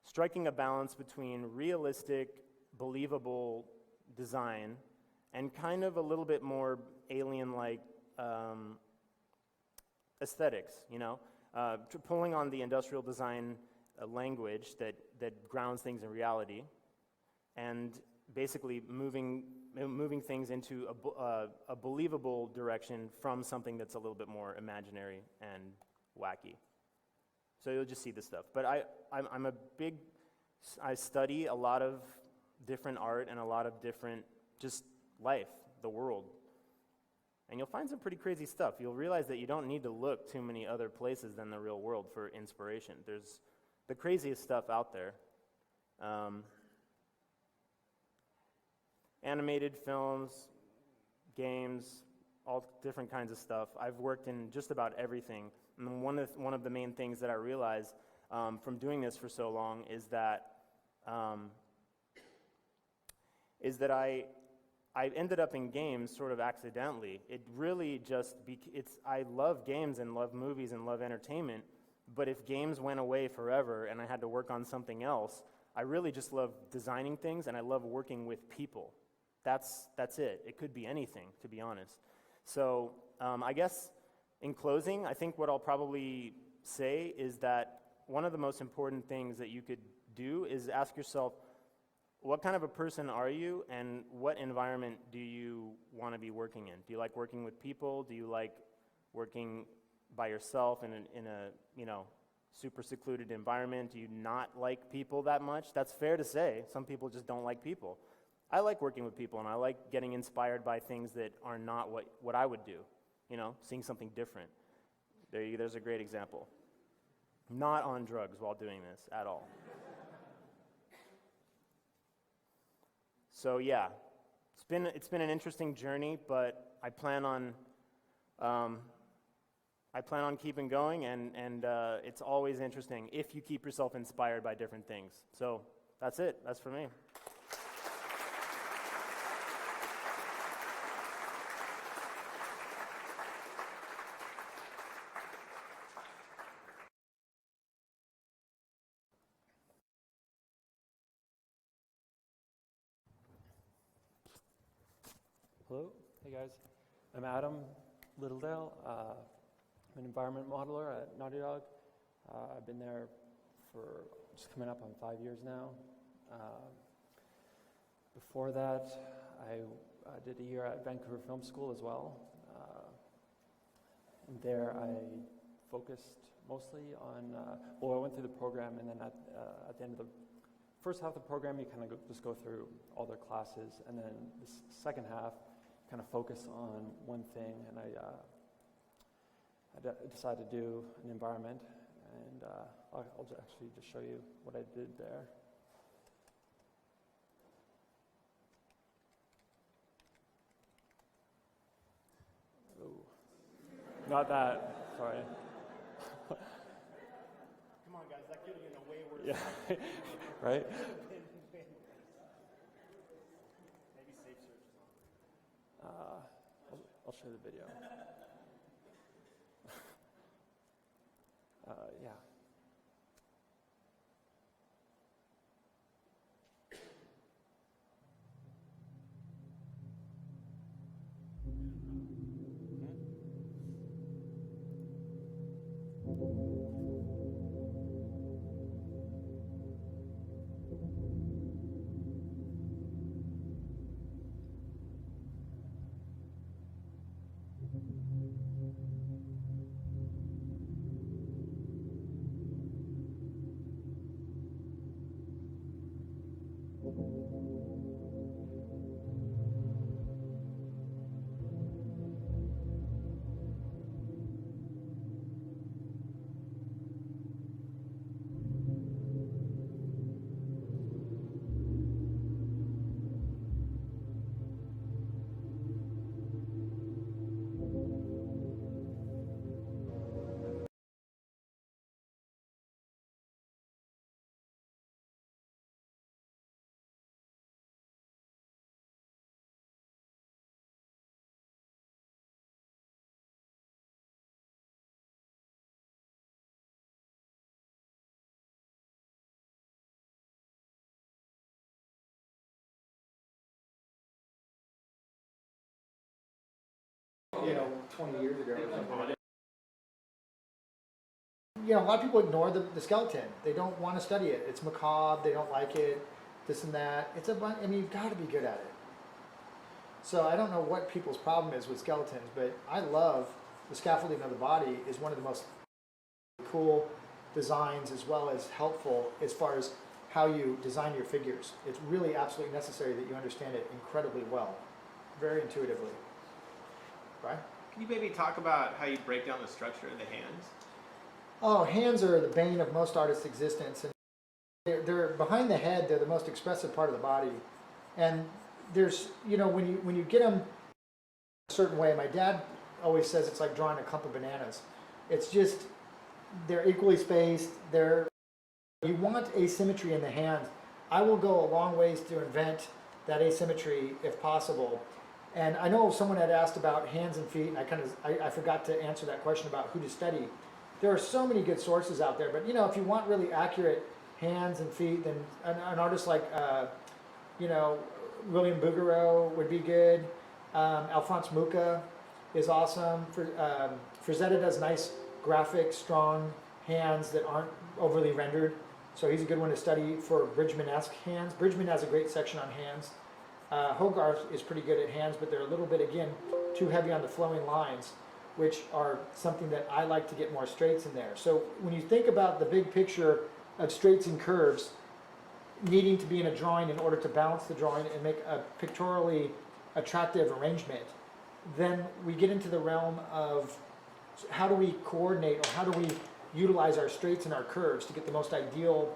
striking a balance between realistic, believable design and kind of a little bit more alien-like aesthetics, pulling on the industrial design language that grounds things in reality, and basically moving things into a believable direction from something that's a little bit more imaginary and wacky. So you'll just see this stuff. But I study a lot of different art and a lot of different just life, the world. And you'll find some pretty crazy stuff. You'll realize that you don't need to look too many other places than the real world for inspiration. There's the craziest stuff out there. Animated films, games, all different kinds of stuff. I've worked in just about everything. And one of the main things that I realized from doing this for so long is that I ended up in games sort of accidentally. It really just, I love games and love movies and love entertainment, but if games went away forever and I had to work on something else, I really just love designing things and I love working with people. That's it. It could be anything, to be honest. So I guess in closing, I think what I'll probably say is that one of the most important things that you could do is ask yourself, what kind of a person are you, and what environment do you want to be working in? Do you like working with people? Do you like working by yourself in a super secluded environment? Do you not like people that much? That's fair to say. Some people just don't like people. I like working with people, and I like getting inspired by things that are not what I would do, seeing something different. There's a great example. Not on drugs while doing this at all. So yeah, it's been an interesting journey, but I plan on keeping going, and it's always interesting if you keep yourself inspired by different things. So that's it. That's for me. Hello, hey guys. I'm Adam Littledale. I'm an environment modeler at Naughty Dog. I've been there for just coming up on 5 years now. Before that, I did a year at Vancouver Film School as well. And there I focused mostly on, I went through the program, and then at the end of the first half of the program, you kind of just go through all their classes, and then the second half, kind of focus on one thing, and I decided to do an environment, and I'll actually just show you what I did there. Oh, not that, sorry. Come on guys, that could have been a way worse. Yeah, right? I'll show the video. Yeah. know, 20 years ago. You know, a lot of people ignore the skeleton. They don't want to study it. It's macabre. They don't like it. This and that. It's a bunch. I mean, you've got to be good at it. So I don't know what people's problem is with skeletons, but I love the scaffolding of the body. Is one of the most cool designs, as well as helpful as far as how you design your figures. It's really absolutely necessary that you understand it incredibly well, very intuitively. Right? Can you maybe talk about how you break down the structure of the hands? Oh, hands are the bane of most artists' existence, and they're behind the head. They're the most expressive part of the body, and there's, you know, when you get them a certain way. My dad always says it's like drawing a clump of bananas. It's just they're equally spaced. You want asymmetry in the hand. I will go a long ways to invent that asymmetry if possible. And I know someone had asked about hands and feet, and I forgot to answer that question about who to study. There are so many good sources out there, but you know, if you want really accurate hands and feet, then an artist like you know, William Bouguereau would be good. Alphonse Mucha is awesome. Frazetta does nice graphic, strong hands that aren't overly rendered. So he's a good one to study for Bridgman-esque hands. Bridgman has a great section on hands. Hogarth is pretty good at hands, but they're a little bit, again, too heavy on the flowing lines, which are something that I like to get more straights in there. So when you think about the big picture of straights and curves needing to be in a drawing in order to balance the drawing and make a pictorially attractive arrangement, then we get into the realm of how do we coordinate, or how do we utilize our straights and our curves to get the most ideal,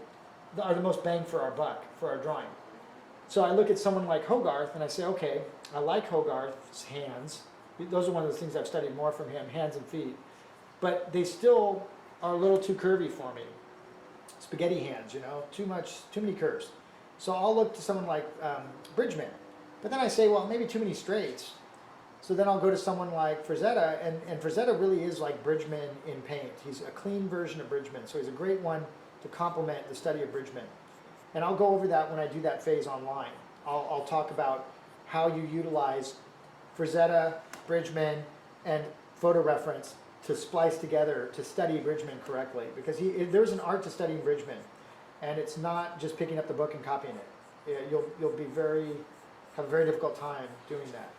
or the most bang for our buck for our drawing. So I look at someone like Hogarth and I say, okay, I like Hogarth's hands. Those are one of the things I've studied more from him, hands and feet. But they still are a little too curvy for me. Spaghetti hands, you know, too many curves. So I'll look to someone like Bridgman. But then I say, well, maybe too many straights. So then I'll go to someone like Frazetta, and Frazetta really is like Bridgman in paint. He's a clean version of Bridgman, so he's a great one to complement the study of Bridgman. And I'll go over that when I do that phase online. I'll talk about how you utilize Frazetta, Bridgman, and photo reference to splice together to study Bridgman correctly. Because there's an art to studying Bridgman, and it's not just picking up the book and copying it. You'll have a very difficult time doing that.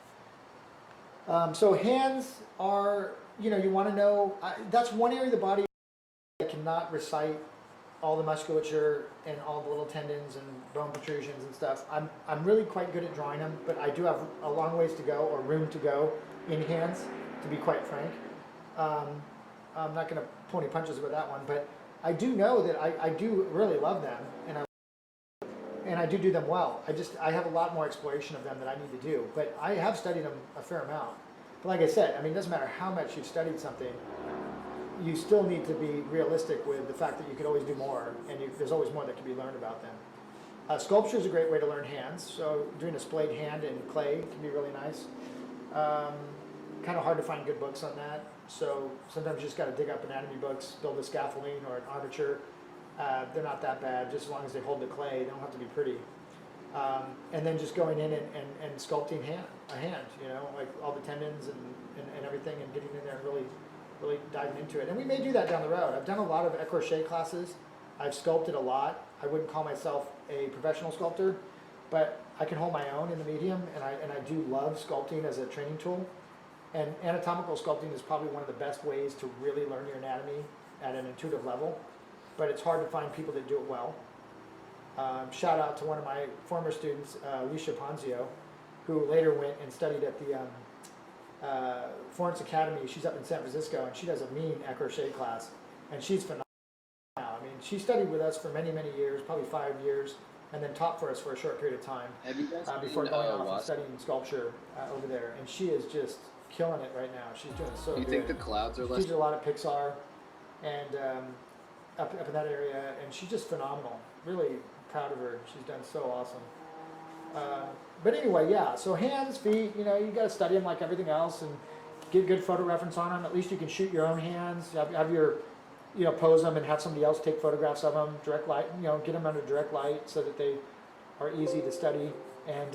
So hands are, you know, you want to know, that's one area of the body I cannot recite all the musculature and all the little tendons and bone protrusions and stuff. I'm really quite good at drawing them, but I do have a long ways to go, or room to go in hands, to be quite frank. I'm not going to pull any punches with that one, but I do know that I do really love them, and I do them well. I have a lot more exploration of them that I need to do, but I have studied them a fair amount. But like I said, I mean, it doesn't matter how much you've studied something, you still need to be realistic with the fact that you could always do more, and there's always more that can be learned about them. Sculpture is a great way to learn hands, so doing a splayed hand in clay can be really nice. Kind of hard to find good books on that, so sometimes you just got to dig up anatomy books, build a scaffolding or an armature. They're not that bad, just as long as they hold the clay. They don't have to be pretty. And then just going in and sculpting a hand, you know, like all the tendons and everything, and getting in there and really diving into it. And we may do that down the road. I've done a lot of écorché classes. I've sculpted a lot. I wouldn't call myself a professional sculptor, but I can hold my own in the medium, and I do love sculpting as a training tool. And anatomical sculpting is probably one of the best ways to really learn your anatomy at an intuitive level, but it's hard to find people that do it well. Shout out to one of my former students, Alicia Ponzio, who later went and studied at the Florence Academy. She's up in San Francisco, and she does a mean écorché class, and she's phenomenal. I mean, she studied with us for many, many years, probably 5 years, and then taught for us for a short period of time before going off and studying sculpture over there. And she is just killing it right now. She's doing so good. Do you think the clouds are less? She teaches a lot at Pixar and up in that area, and she's just phenomenal. Really proud of her. She's done so awesome. But anyway, yeah, so hands, feet, you know, you got to study them like everything else and get good photo reference on them. At least you can shoot your own hands, have your, you know, pose them and have somebody else take photographs of them, direct light, you know, get them under direct light so that they are easy to study. And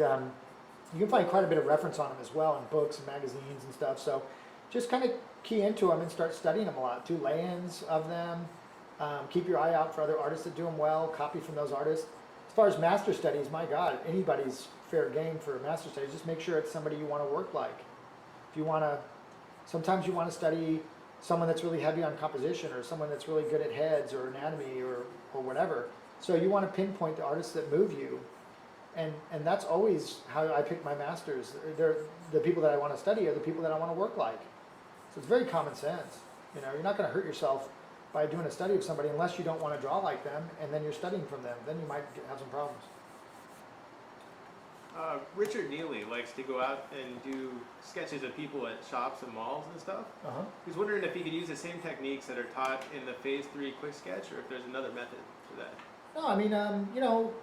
you can find quite a bit of reference on them as well in books and magazines and stuff. So just kind of key into them and start studying them a lot. Do lay-ins of them. Keep your eye out for other artists that do them well. Copy from those artists. As far as master studies, my God, anybody's fair game for master studies. Just make sure it's somebody you want to work like. If you want to, sometimes you want to study someone that's really heavy on composition, or someone that's really good at heads or anatomy or whatever. So you want to pinpoint the artists that move you. And that's always how I pick my masters. They're the people that I want to study are the people that I want to work like. So it's very common sense. You know, you're not going to hurt yourself by doing a study of somebody unless you don't want to draw like them, and then you're studying from them. Then you might have some problems. Richard Neely likes to go out and do sketches of people at shops and malls and stuff. He's wondering if he could use the same techniques that are taught in the Phase 3 quick sketch, or if there's another method for that. No, I mean, you know,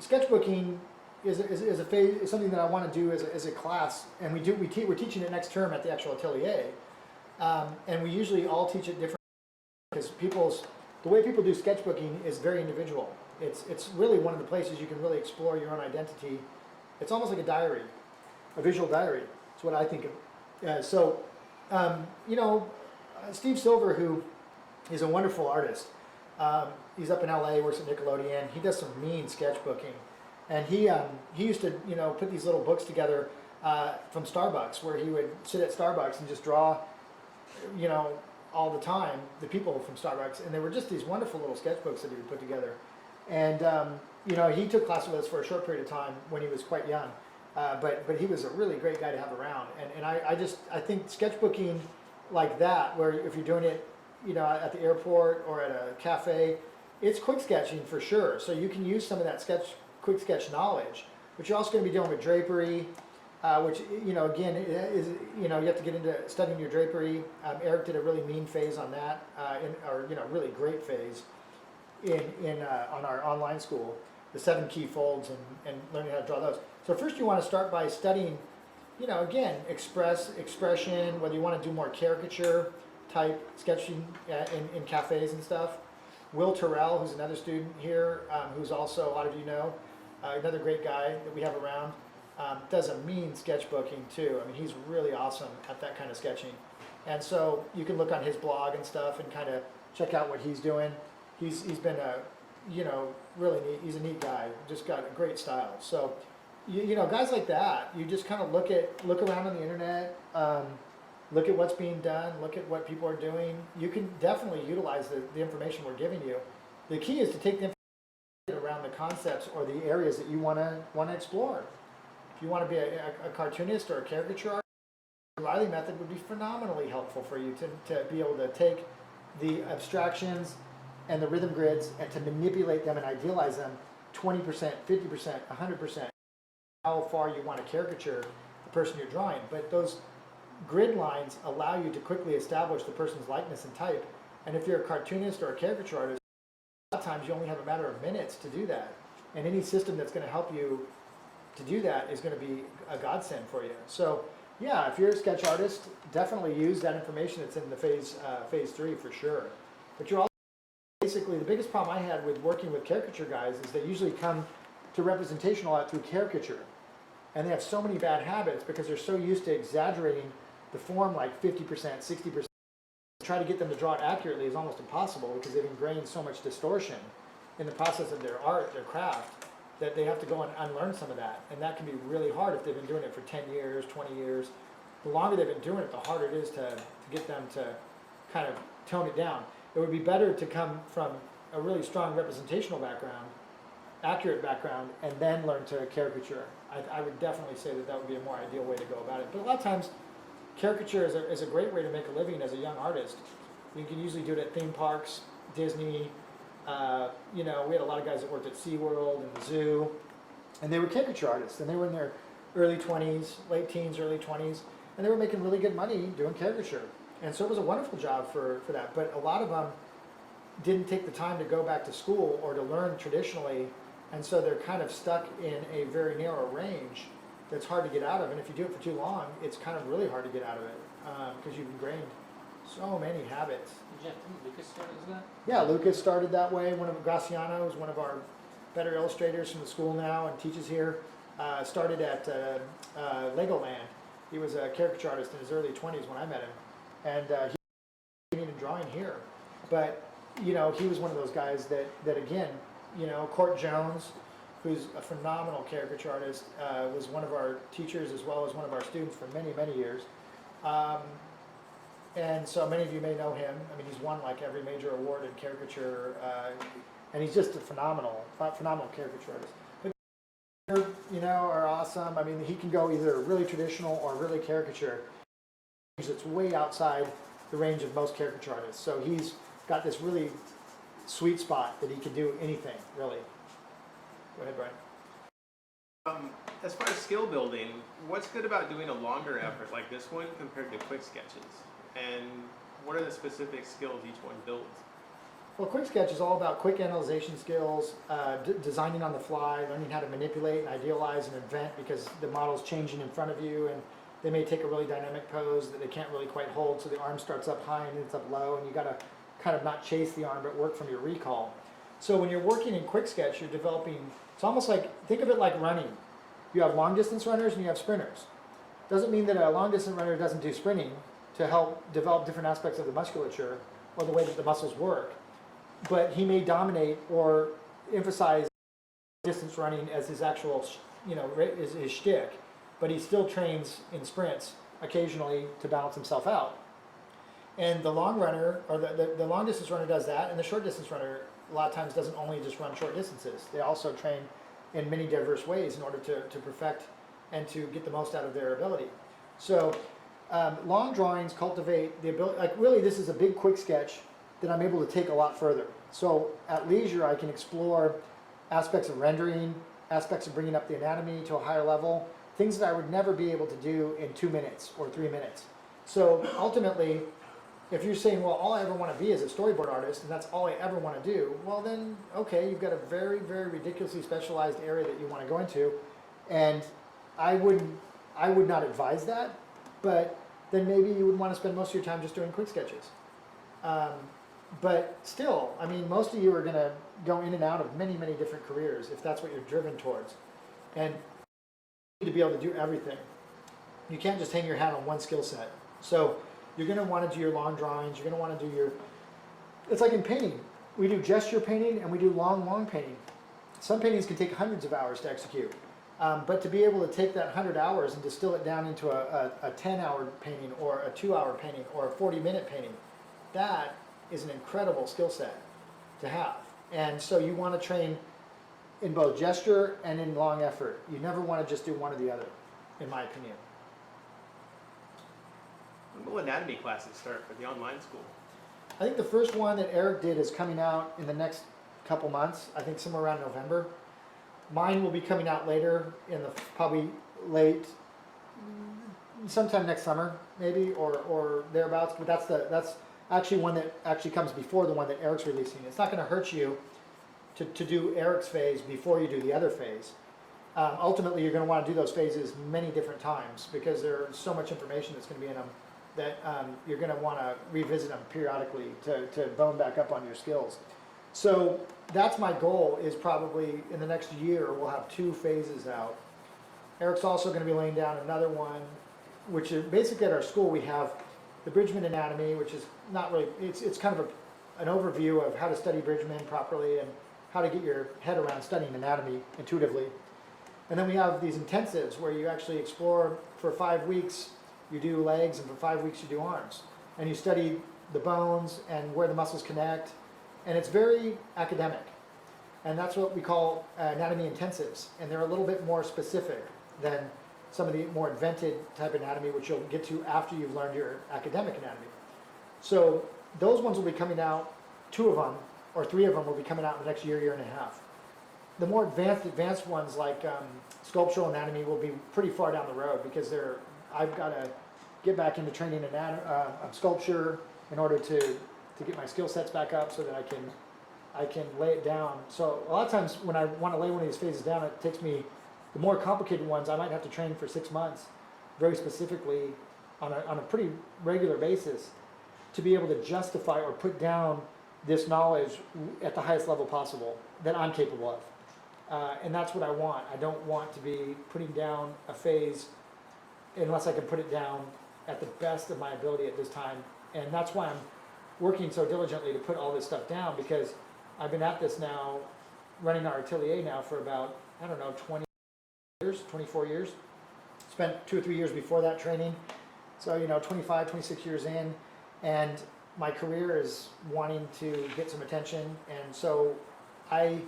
sketchbooking is a phase, is something that I want to do as a class, and we're teaching it next term at the actual atelier, and we usually all teach it different because the way people do sketchbooking is very individual. It's really one of the places you can really explore your own identity. It's almost like a diary, a visual diary. That's what I think of. You know, Steve Silver, who is a wonderful artist. He's up in LA, works at Nickelodeon. He does some mean sketchbooking, and he used to, you know, put these little books together from Starbucks, where he would sit at Starbucks and just draw, you know, all the time the people from Starbucks, and they were just these wonderful little sketchbooks that he would put together. And you know, he took classes with us for a short period of time when he was quite young, but he was a really great guy to have around. And I think sketchbooking like that, where if you're doing it, you know, at the airport or at a cafe, it's quick sketching for sure. So you can use some of that quick sketch knowledge, but you're also going to be dealing with drapery, which, you know, again, is, you know, you have to get into studying your drapery. Eric did a really mean phase on that, or, you know, really great phase on our online school, the 7 key folds, and learning how to draw those. So first you want to start by studying, you know, again, expression, whether you want to do more caricature type sketching in cafes and stuff. Will Terrell, who's another student here, who's also, a lot of you know, another great guy that we have around, does a mean sketchbooking too. I mean, he's really awesome at that kind of sketching. And so you can look on his blog and stuff and kind of check out what he's doing. He's been a, you know, really neat. He's a neat guy. Just got a great style. So, you know, guys like that, you just kind of look around on the internet, look at what's being done, look at what people are doing. You can definitely utilize the information we're giving you. The key is to take the information around the concepts or the areas that you want to explore. If you want to be a cartoonist or a caricature artist, the Riley method would be phenomenally helpful for you to be able to take the abstractions and the rhythm grids and to manipulate them and idealize them 20%, 50%, 100%, how far you want to caricature the person you're drawing. But those grid lines allow you to quickly establish the person's likeness and type. And if you're a cartoonist or a caricature artist, a lot of times you only have a matter of minutes to do that. And any system that's going to help you to do that is going to be a godsend for you. So yeah, if you're a sketch artist, definitely use that information that's in the phase 3 for sure. But you're also basically, the biggest problem I had with working with caricature guys is they usually come to representation a lot through caricature. And they have so many bad habits because they're so used to exaggerating the form like 50%, 60%. Try to get them to draw it accurately is almost impossible because they've ingrained so much distortion in the process of their art, their craft, that they have to go and unlearn some of that. And that can be really hard if they've been doing it for 10 years, 20 years. The longer they've been doing it, the harder it is to get them to kind of tone it down. It would be better to come from a really strong representational background, accurate background, and then learn to caricature. I would definitely say that would be a more ideal way to go about it. But a lot of times, caricature is a great way to make a living as a young artist. You can usually do it at theme parks, Disney. You know, we had a lot of guys that worked at SeaWorld and the zoo, and they were caricature artists, and they were in their early 20s, late teens, early 20s, and they were making really good money doing caricature. And so it was a wonderful job for that. But a lot of them didn't take the time to go back to school or to learn traditionally, and so they're kind of stuck in a very narrow range that's hard to get out of. And if you do it for too long, it's kind of really hard to get out of it because you've ingrained so many habits. Did Lucas start as that? Yeah, Lucas started that way. Graciano is one of our better illustrators from the school now and teaches here. Started at Legoland. He was a caricature artist in his early 20s when I met him, and he was painting and drawing here. But he was one of those guys that again, Court Jones, who's a phenomenal caricature artist, was one of our teachers as well as one of our students for many, many years. And so many of you may know him. I mean, he's won like every major award in caricature, and he's just a phenomenal caricature artist. But, are awesome. I mean, he can go either really traditional or really caricature. It's way outside the range of most caricature artists. So he's got this really sweet spot that he can do anything, really. Go ahead, Brian. As far as skill building, what's good about doing a longer effort like this one compared to quick sketches? And what are the specific skills each one builds? Well, quick sketch is all about quick analyzation skills, designing on the fly, learning how to manipulate and idealize an event because the model's changing in front of you, and they may take a really dynamic pose that they can't really quite hold, so the arm starts up high and ends up low, and you got to kind of not chase the arm but work from your recall. So when you're working in quick sketch, you're developing, it's almost like, think of it like running. You have long distance runners and you have sprinters. Doesn't mean that a long distance runner doesn't do sprinting to help develop different aspects of the musculature or the way that the muscles work. But he may dominate or emphasize distance running as his actual, his shtick, but he still trains in sprints occasionally to balance himself out. And the long runner, or the long distance runner does that, and the short distance runner a lot of times doesn't only just run short distances. They also train in many diverse ways in order to perfect and to get the most out of their ability. So long drawings cultivate the ability, like really this is a big quick sketch that I'm able to take a lot further. So at leisure I can explore aspects of rendering, aspects of bringing up the anatomy to a higher level, things that I would never be able to do in 2 minutes or 3 minutes. So ultimately, if you're saying, well, all I ever want to be is a storyboard artist, and that's all I ever want to do, well then, okay, you've got a very, very ridiculously specialized area that you want to go into, and I would not advise that, but then maybe you would want to spend most of your time just doing quick sketches. But still, I mean, most of you are going to go in and out of many, many different careers if that's what you're driven towards. And you need to be able to do everything. You can't just hang your hat on one skill set. So you're going to want to do your long drawings. You're going to want to do your... It's like in painting. We do gesture painting and we do long painting. Some paintings can take hundreds of hours to execute. But to be able to take that 100 hours and distill it down into a 10-hour painting or a 2-hour painting or a 40-minute painting, that is an incredible skill set to have. And so you want to train in both gesture and in long effort. You never want to just do one or the other, in my opinion. When will anatomy classes start for the online school? I think the first one that Eric did is coming out in the next couple months, I think somewhere around November. Mine will be coming out later, in the probably late, sometime next summer, maybe, or thereabouts. But that's actually one that actually comes before the one that Eric's releasing. It's not going to hurt you to do Eric's phase before you do the other phase. Ultimately, you're going to want to do those phases many different times because there's so much information that's going to be in them that you're going to want to revisit them periodically to bone back up on your skills. So that's my goal, is probably in the next year we'll have 2 phases out. Eric's also going to be laying down another one, which is basically at our school we have the Bridgman anatomy, which is not really, it's kind of an overview of how to study Bridgman properly and how to get your head around studying anatomy intuitively. And then we have these intensives where you actually explore for 5 weeks, you do legs, and for 5 weeks you do arms. And you study the bones and where the muscles connect. And it's very academic. And that's what we call anatomy intensives. And they're a little bit more specific than some of the more invented type anatomy, which you'll get to after you've learned your academic anatomy. So those ones will be coming out, 2 of them, or 3 of them will be coming out in the next year and a half. The more advanced ones like sculptural anatomy will be pretty far down the road because I've got to get back into training sculpture in order to get my skill sets back up so that I can lay it down. So a lot of times when I want to lay one of these phases down, it takes me, the more complicated ones, I might have to train for 6 months very specifically on a pretty regular basis to be able to justify or put down this knowledge at the highest level possible that I'm capable of. And that's what I want. I don't want to be putting down a phase unless I can put it down at the best of my ability at this time. And that's why I'm working so diligently to put all this stuff down, because I've been at this now, running our atelier now for about, I don't know, 20 years, 24 years. Spent 2 or 3 years before that training. So, 25, 26 years in, and my career is wanting to get some attention. And so I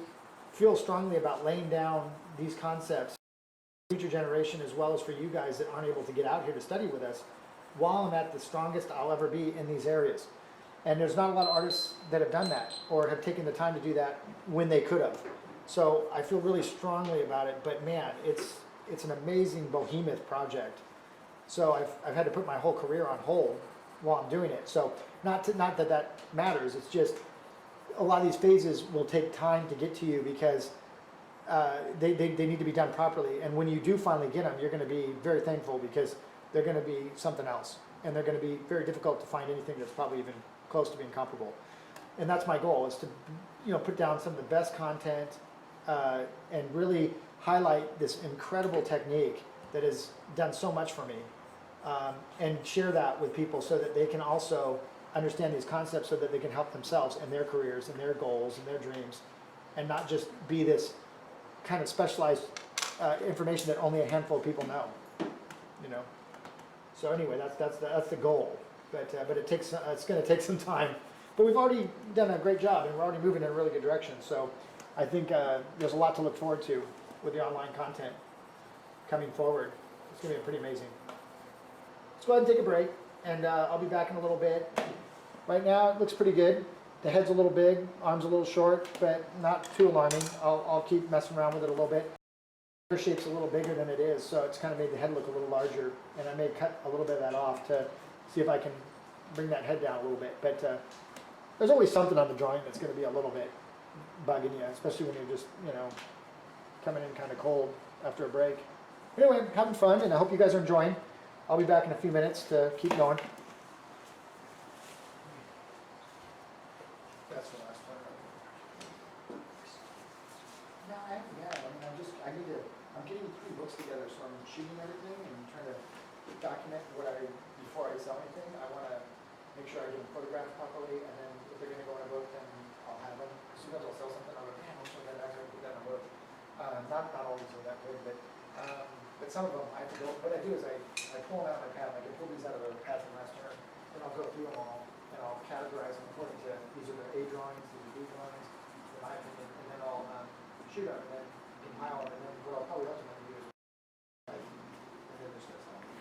feel strongly about laying down these concepts for the future generation, as well as for you guys that aren't able to get out here to study with us, while I'm at the strongest I'll ever be in these areas. And there's not a lot of artists that have done that or have taken the time to do that when they could have. So I feel really strongly about it, but man, it's an amazing behemoth project. So I've had to put my whole career on hold while I'm doing it. So not that that matters, it's just a lot of these phases will take time to get to you, because they need to be done properly. And when you do finally get them, you're going to be very thankful, because they're going to be something else. And they're going to be very difficult to find anything that's probably even close to being comparable. And that's my goal, is to put down some of the best content and really highlight this incredible technique that has done so much for me, and share that with people so that they can also understand these concepts, so that they can help themselves in their careers and their goals and their dreams, and not just be this kind of specialized information that only a handful of people know. So anyway, that's the goal. But it's going to take some time. But we've already done a great job, and we're already moving in a really good direction. So I think there's a lot to look forward to with the online content coming forward. It's going to be pretty amazing. Let's go ahead and take a break, and I'll be back in a little bit. Right now, it looks pretty good. The head's a little big, arms a little short, but not too alarming. I'll keep messing around with it a little bit. The shape's a little bigger than it is, so it's kind of made the head look a little larger, and I may cut a little bit of that off to see if I can bring that head down a little bit. But there's always something on the drawing that's going to be a little bit bugging you, especially when you're just, coming in kind of cold after a break. Anyway, having fun, and I hope you guys are enjoying. I'll be back in a few minutes to keep going. That's the last one. No, I'm getting 3 books together, so I'm shooting everything and trying to document before I sell anything. I want to make sure I get them photographed properly, and then if they're going to go in a book, then I'll have them. Sometimes I'll sell something, I'll go, man, I'll show that, I'm going to put that in a book. Not all these are that good, but some of them I have to go. What I do is I pull them out of my pad. I can pull these out of a pad from last year, and I'll go through them all, and I'll categorize them according to, these are the A drawings, these are B drawings, in my opinion, and then I'll shoot them, and then compile them, and then what I'll probably ultimately do is, and then just gonna sell them.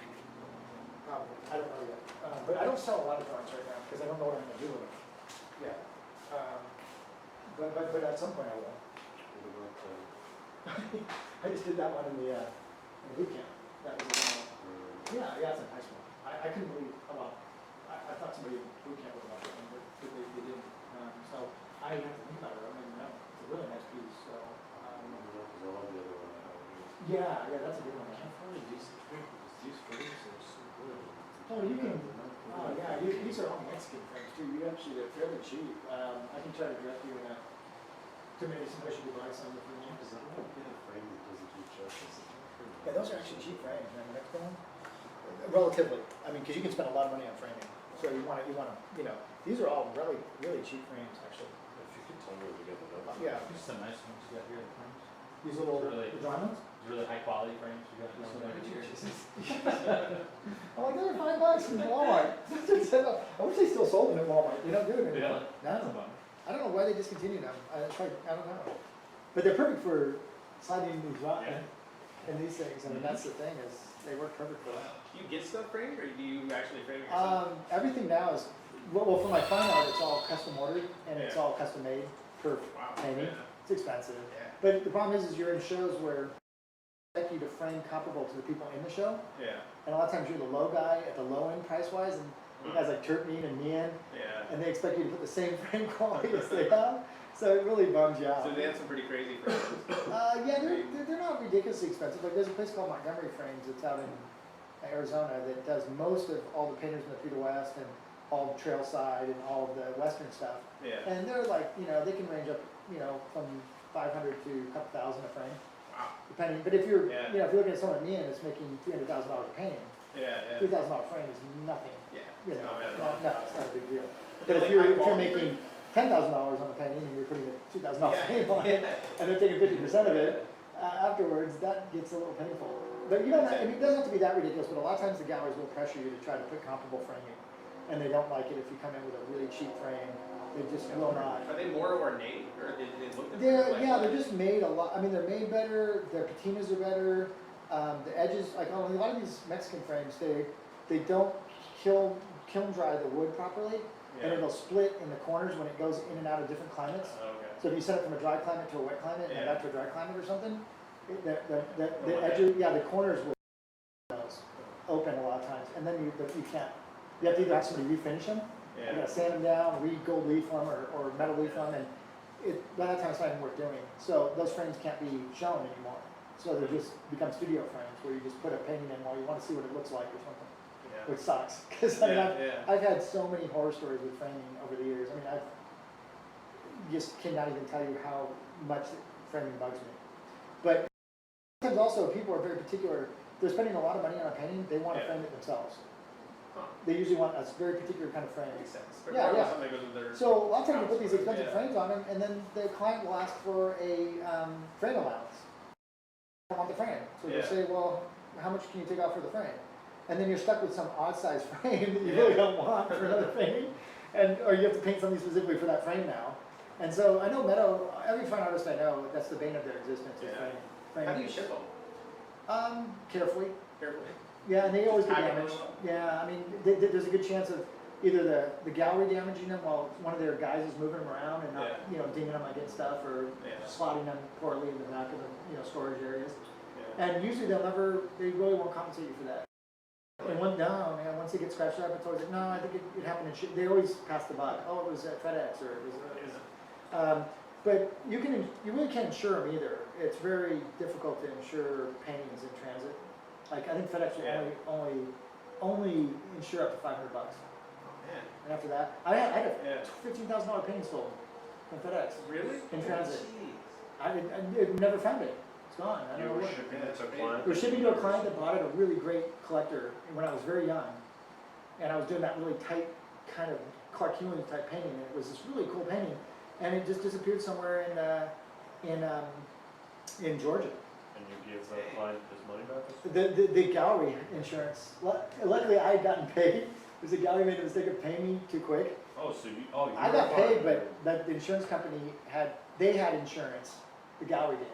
Probably, I don't know yet. But I don't sell a lot of drawings right now, because I don't know what I'm going to do with them. Yeah. But at some point I will. I just did that one in the boot camp. That was yeah, it's a nice one. I couldn't believe I thought somebody in boot camp would have done it, but they didn't. So I had to think about it. I mean, no, it's a really nice piece. So yeah, that's a good one. I can't find these frames are so good. Oh, you can. Oh yeah, these are all Mexican frames too. You actually they're fairly cheap. I can try to direct you to maybe somebody should buy some for me. Because I don't want to get a frame that doesn't do justice. Yeah, those are actually cheap frames, man. The next one, relatively. I mean, because you can spend a lot of money on framing. So you want to, these are all really, really cheap frames, actually. If you could tell me where to get the numbers. Yeah. These are some nice ones you got here, the frames. These little the drawing ones? Really high quality frames you got here. I'm like, they're $5 from Walmart. I wish they still sold them at Walmart. They don't do it anymore. No. I don't know why they discontinued them. I don't know. But they're perfect for sliding these and these things. I mean, that's the thing, is they work perfect for that. Do you get stuff framed, or do you actually frame it yourself? Everything now is, well, for my fine art, it's all custom ordered, and it's all custom made per painting. It's expensive. But the problem is you're in shows where they expect you to frame comparable to the people in the show. Yeah. And a lot of times you're the low guy at the low end price-wise, and you guys like Turpentine and Neon, and they expect you to put the same frame quality as they have. So it really bums you out. So they have some pretty crazy frames. Yeah, they're not ridiculously expensive. Like there's a place called Montgomery Frames that's out in Arizona that does most of all the painters in the Through the West and all the Trailside and all of the Western stuff. Yeah. And they're like, they can range up, from 500 to a couple thousand a frame. depending. But if you're, Yeah. you know, if you're looking at someone like me and it's making $300,000 a painting, Yeah, $3,000 frame is nothing. Yeah, You it's know, not bad at all. no, it's not a big deal. But But like if you're high quality making $10,000 on a painting and you're putting a $2,000 Yeah, frame on it, yeah. and they're taking 50% of it, afterwards, that gets a little painful. But you don't, I mean, it doesn't have to be that ridiculous, but a lot of times the galleries will pressure you to try to put comparable framing. And they don't like it if you come in with a really cheap frame. They just will not. Are they more ornate, or they look different? They're, Like, yeah, they're just made a lot. I mean, they're made better. Their patinas are better. The edges, like on a lot of these Mexican frames, they don't kiln dry the wood properly, and Yeah. it'll split in the corners when it goes in and out of different climates. Okay. So if you set it from a dry climate to a wet climate, and Yeah. back to a dry climate or something, the like edges, yeah, the corners will open a lot of times, and then you can't. You have to either have somebody refinish them, Yeah. you gotta sand them down, re-gold leaf them, or metal leaf them, and by that time it's not even worth doing. So those frames can't be shown anymore. So they just become studio frames where you just put a painting in while you want to see what it looks like or something, Yeah. which sucks. Because I mean, Yeah, I've had so many horror stories with framing over the years. I mean, I just cannot even tell you how much framing bugs me. But sometimes also people are very particular. They're spending a lot of money on a painting. They want to Yeah. frame it themselves. Huh. They usually want a very particular kind of frame. Makes sense. Yeah, yeah. Something goes with their So a lot of times you put these house, expensive yeah. frames on them, and then the client will ask for a frame allowance. I want the frame. So they'll Yeah. say, well, how much can you take off for the frame? And then you're stuck with some odd size frame that you Yeah. really don't want for another painting, or you have to paint something specifically for that frame now. And so I know Meadow, every fine artist I know, that's the bane of their existence is Yeah. framing. How do you ship them? Carefully. Carefully. Yeah, and they always get Pack 'em damaged. well. Yeah, I mean, there's a good chance of either the gallery damaging them while one of their guys is moving them around and not, Yeah. dinging them against stuff, or Yeah. slotting them poorly in the back of the, storage areas. Yeah. And usually they really won't compensate you for that. And once they get scratched up, it's always like, no, I think it happened in they always pass the buck. Oh, it was at FedEx, or it was. But you really can't insure them either. It's very difficult to insure paintings in transit. Like I think FedEx will only insure up to $500. Man. And after that, I had a Yeah. $15,000 painting stolen from FedEx. Really? In transit. Jeez. I never found it. It's gone. I don't know You were what. shipping it to a client? We were shipping to a client that bought it, a really great collector, when I was very young. And I was doing that really tight, kind of Clark Hewing type painting, and it was this really cool painting. And it just disappeared somewhere in Georgia. And you give the client his money back? The gallery insurance. Luckily, I had gotten paid. Because the gallery made the mistake of paying me too quick. Oh, so you I were got paid, fine. but the insurance company had insurance. The gallery did,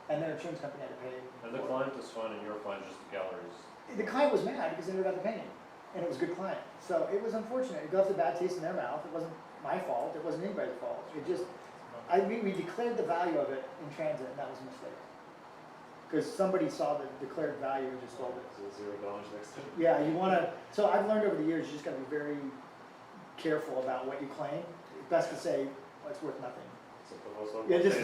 and their insurance company had to pay. And the client is fine and you're fine, just the galleries. The client was mad because they never got the painting, and it was a good client. So it was unfortunate. It left a bad taste in their mouth. It wasn't my fault. It wasn't anybody's fault. It just, we declared the value of it in transit, and that was a mistake. Because somebody saw the declared value and just sold it. So $0 next time. Yeah, you want to. So I've learned over the years, you just got to be very careful about what you claim. It's best to say, well, it's worth nothing. Yeah, just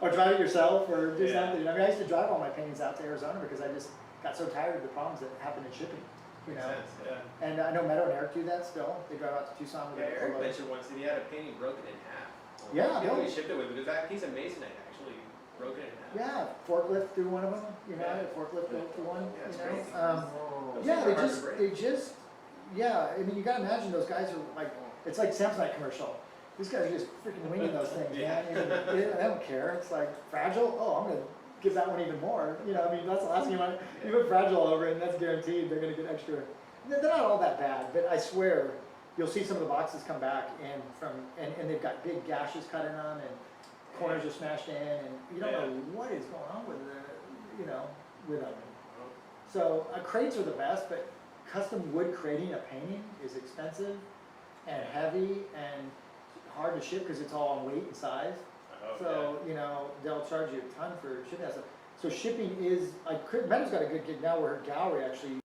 or drive it yourself, or do something. I mean, I used to drive all my paintings out to Arizona because I just got so tired of the problems that happened in shipping. Makes sense, yeah. And I know Meadow and Eric do that still. They drive out to Tucson with Yeah, their Eric load. mentioned once that he had a painting broken in half. Yeah, He no. shipped it with, because that piece of masonite actually broken in half. Yeah, forklift through one of them. A forklift go through one. Yeah, it's you know? crazy. Yeah, Those things are hard to break. yeah. I mean, you gotta imagine those guys are like, it's like Samsonite commercial. These guys are just freaking winging those things, man. They don't care. It's like fragile. Oh, I'm gonna give that one even more. I mean, that's the last thing you want. You put fragile over it, and that's guaranteed. They're gonna get extra. They're not all that bad, but I swear, you'll see some of the boxes come back and they've got big gashes cut in them, and corners are smashed in, and you don't know what is going on with with them. So crates are the best, but custom wood crating a painting is expensive and heavy and hard to ship because it's all on weight and size. So they'll charge you a ton for shipping that stuff. So shipping is like Meadow's got a good gig now where her gallery actually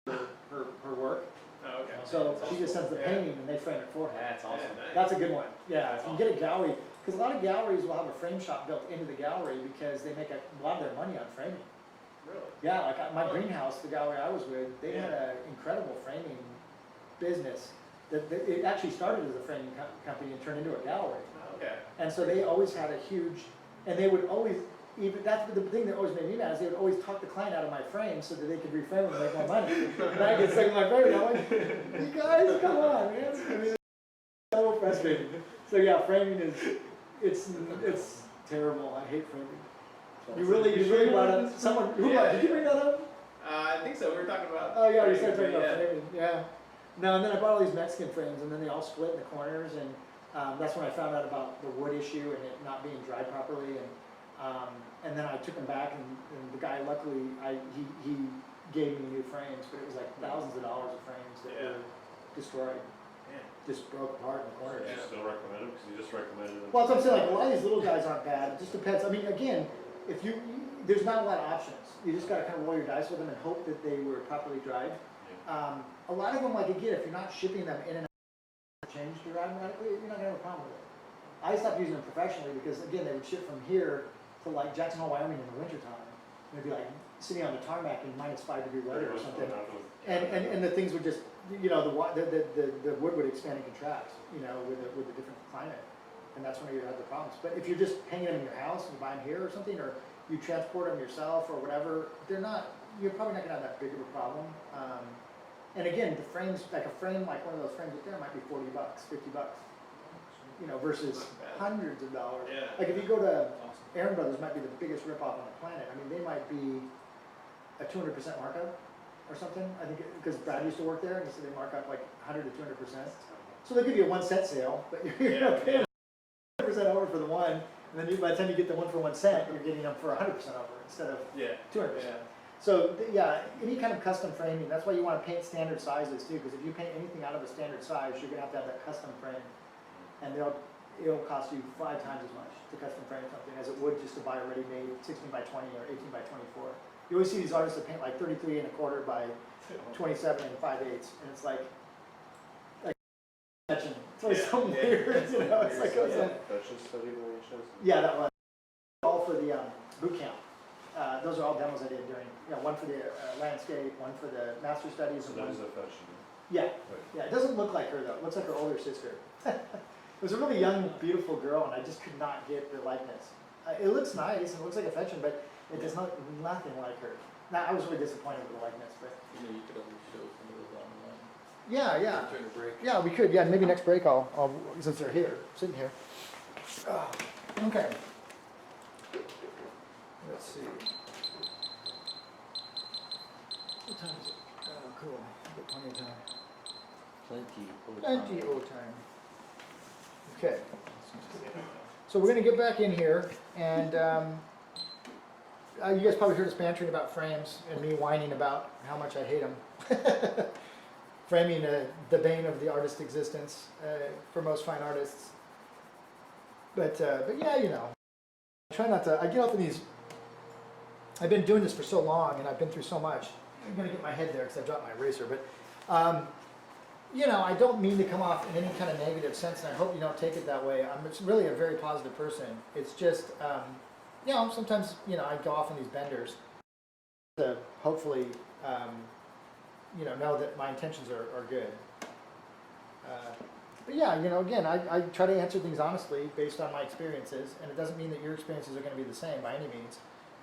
her work. Oh, okay. So she just sends the painting and they frame it for her. That's awesome. Yeah, nice. That's a good one. Yeah, if you can get a gallery, because a lot of galleries will have a frame shop built into the gallery because they make a lot of their money on framing. Really? Yeah, like my greenhouse, the gallery I was with, they had an incredible framing business. It actually started as a framing company and turned into a gallery. Okay. And so they always had a huge, and they would always, even that's the thing that always made me mad is they would always talk the client out of my frame so that they could reframe them and make more money. And I get stuck in my frame and I'm like, you guys, come on, man. I mean, it's so frustrating. So yeah, framing is, it's terrible. I hate framing. You really brought up someone. Did you bring that up? I think so. We were talking about. Oh yeah, we started talking about framing. Yeah. No, and then I bought all these Mexican frames, and then they all split in the corners, and that's when I found out about the wood issue and it not being dried properly, and then I took them back, and the guy luckily he gave me new frames, but it was like thousands of dollars of frames that were destroyed. Just broke apart in the corners. You still recommend them because you just recommended them. Well, that's what I'm saying. Like a lot of these little guys aren't bad. It just depends. I mean, again, if there's not a lot of options. You just got to kind of roll your dice with them and hope that they were properly dried. A lot of them, like again, if you're not shipping them in and out, change to ride radically, you're not gonna have a problem with it. I stopped using them professionally because again, they would ship from here to like Jackson Hole, Wyoming in the wintertime. And it'd be like sitting on the tarmac in -5-degree weather or something. And the things would just, you know, the wood would expand and contract, you know, with the different climate. And that's when you have the problems. But if you're just hanging them in your house and you buy them here or something, or you transport them yourself or whatever, you're probably not gonna have that big of a problem. And again, the frames, like a frame, like one of those frames up there might be $40, $50, you know, versus hundreds of dollars. Yeah. Like if you go to Aaron Brothers, might be the biggest ripoff on the planet. I mean, they might be a 200% markup or something. I think because Brad used to work there, and he said they mark up like 100 to 200%. So they'll give you a 1 cent sale, but you're paying 100% over for the one, and then by the time you get the one for 1 cent, you're getting them for 100% over instead of 200%. Yeah. So yeah, any kind of custom framing, that's why you want to paint standard sizes too, because if you paint anything out of a standard size, you're going to have that custom frame, and it'll cost you 5 times as much to custom frame something as it would just to buy a ready-made 16 by 20 or 18 by 24. You always see these artists that paint like 33 1/4 by 27 5/8, and it's like it's always something weird, you know. It's like yeah, that was all for the boot camp. Those are all demos I did during, you know, one for the landscape, one for the master studies, and one. Yeah, yeah. It doesn't look like her though. It looks like her older sister. It was a really young, beautiful girl, and I just could not get the likeness. It looks nice and it looks like affection, but it does not nothing like her. Now I was really disappointed with the likeness, but. You know, you could always show some of those online. Yeah. During the break. Yeah, we could. Yeah, maybe next break I'll since they're here, sitting here. Okay. Let's see. What time is it? Oh, cool. We've got plenty of time. Plenty old time. Okay. So we're going to get back in here, and you guys probably heard us bantering about frames and me whining about how much I hate them. Framing the bane of the artist existence for most fine artists. But yeah, you know, I try not to. I get off in these. I've been doing this for so long, and I've been through so much. I'm going to get my head there because I dropped my eraser. But, you know, I don't mean to come off in any kind of negative sense, and I hope you don't take it that way. I'm really a very positive person. It's just, you know, sometimes, you know, I go off in these benders to hopefully, you know that my intentions are good. But yeah, you know, again, I try to answer things honestly based on my experiences, and it doesn't mean that your experiences are going to be the same by any means.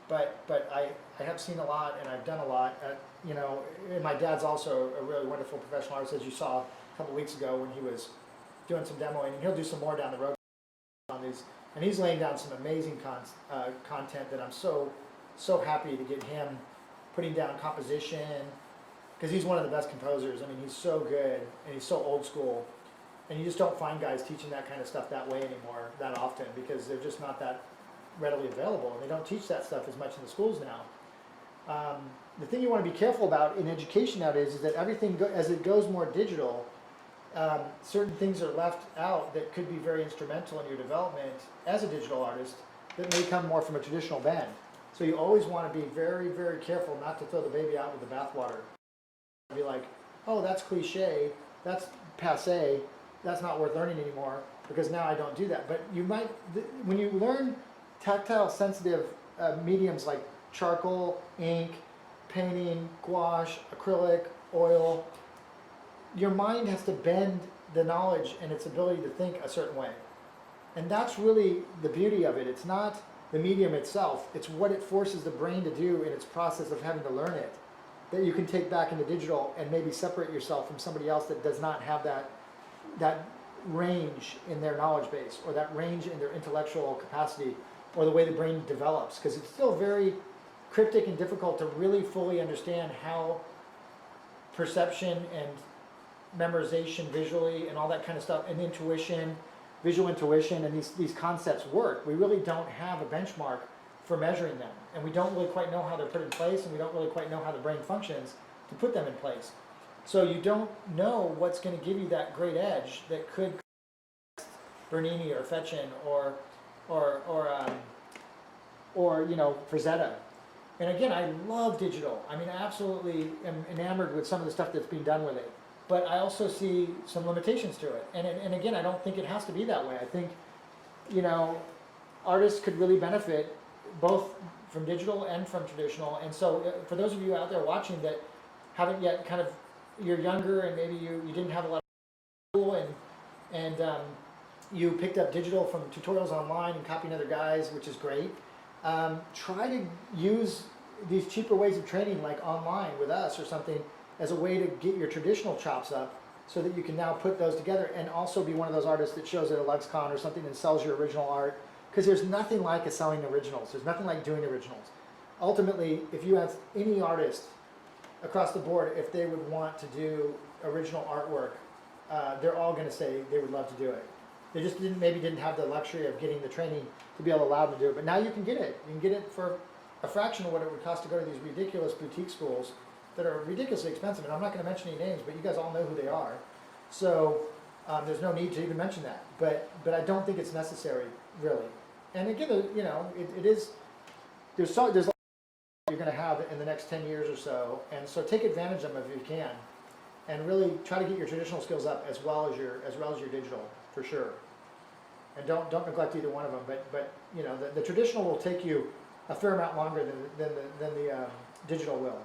But I have seen a lot, and I've done a lot. You know, and my dad's also a really wonderful professional artist, as you saw a couple weeks ago when he was doing some demoing, and he'll do some more down the road on these. And he's laying down some amazing content that I'm so happy to get him putting down composition, because he's one of the best composers. I mean, he's so good, and he's so old school. And you just don't find guys teaching that kind of stuff that way anymore that often, because they're just not that readily available, and they don't teach that stuff as much in the schools now. The thing you want to be careful about in education nowadays is that everything, as it goes more digital, certain things are left out that could be very instrumental in your development as a digital artist that may come more from a traditional bend. So you always want to be very, very careful not to throw the baby out with the bathwater. Be like, oh, that's cliche, that's passé, that's not worth learning anymore, because now I don't do that. But you might, when you learn tactile sensitive mediums like charcoal, ink, painting, gouache, acrylic, oil, your mind has to bend the knowledge and its ability to think a certain way. And that's really the beauty of it. It's not the medium itself. It's what it forces the brain to do in its process of having to learn it that you can take back into digital and maybe separate yourself from somebody else that does not have that range in their knowledge base, or that range in their intellectual capacity, or the way the brain develops, because it's still very cryptic and difficult to really fully understand how perception and memorization visually and all that kind of stuff, and intuition, visual intuition, and these concepts work. We really don't have a benchmark for measuring them, and we don't really quite know how they're put in place, and we don't really quite know how the brain functions to put them in place. So you don't know what's going to give you that great edge that could Bernini or Fetchin or Frazetta. And again, I love digital. I mean, I absolutely am enamored with some of the stuff that's being done with it. But I also see some limitations to it. And again, I don't think it has to be that way. I think, artists could really benefit both from digital and from traditional. And so for those of you out there watching that haven't yet you're younger and maybe you didn't have a lot of school and you picked up digital from tutorials online and copying other guys, which is great. Try to use these cheaper ways of training, like online with us or something, as a way to get your traditional chops up, so that you can now put those together and also be one of those artists that shows at a LuxCon or something and sells your original art. Because there's nothing like selling originals. There's nothing like doing originals. Ultimately, if you have any artist across the board, if they would want to do original artwork, they're all going to say they would love to do it. They just didn't have the luxury of getting the training to be allowed to do it. But now you can get it. You can get it for a fraction of what it would cost to go to these ridiculous boutique schools that are ridiculously expensive. And I'm not going to mention any names, but you guys all know who they are. So there's no need to even mention that. But I don't think it's necessary, really. And again, it is, there's a lot you're going to have in the next 10 years or so. And so take advantage of them if you can. And really try to get your traditional skills up as well as your digital, for sure. And don't neglect either one of them. But the traditional will take you a fair amount longer than the digital will.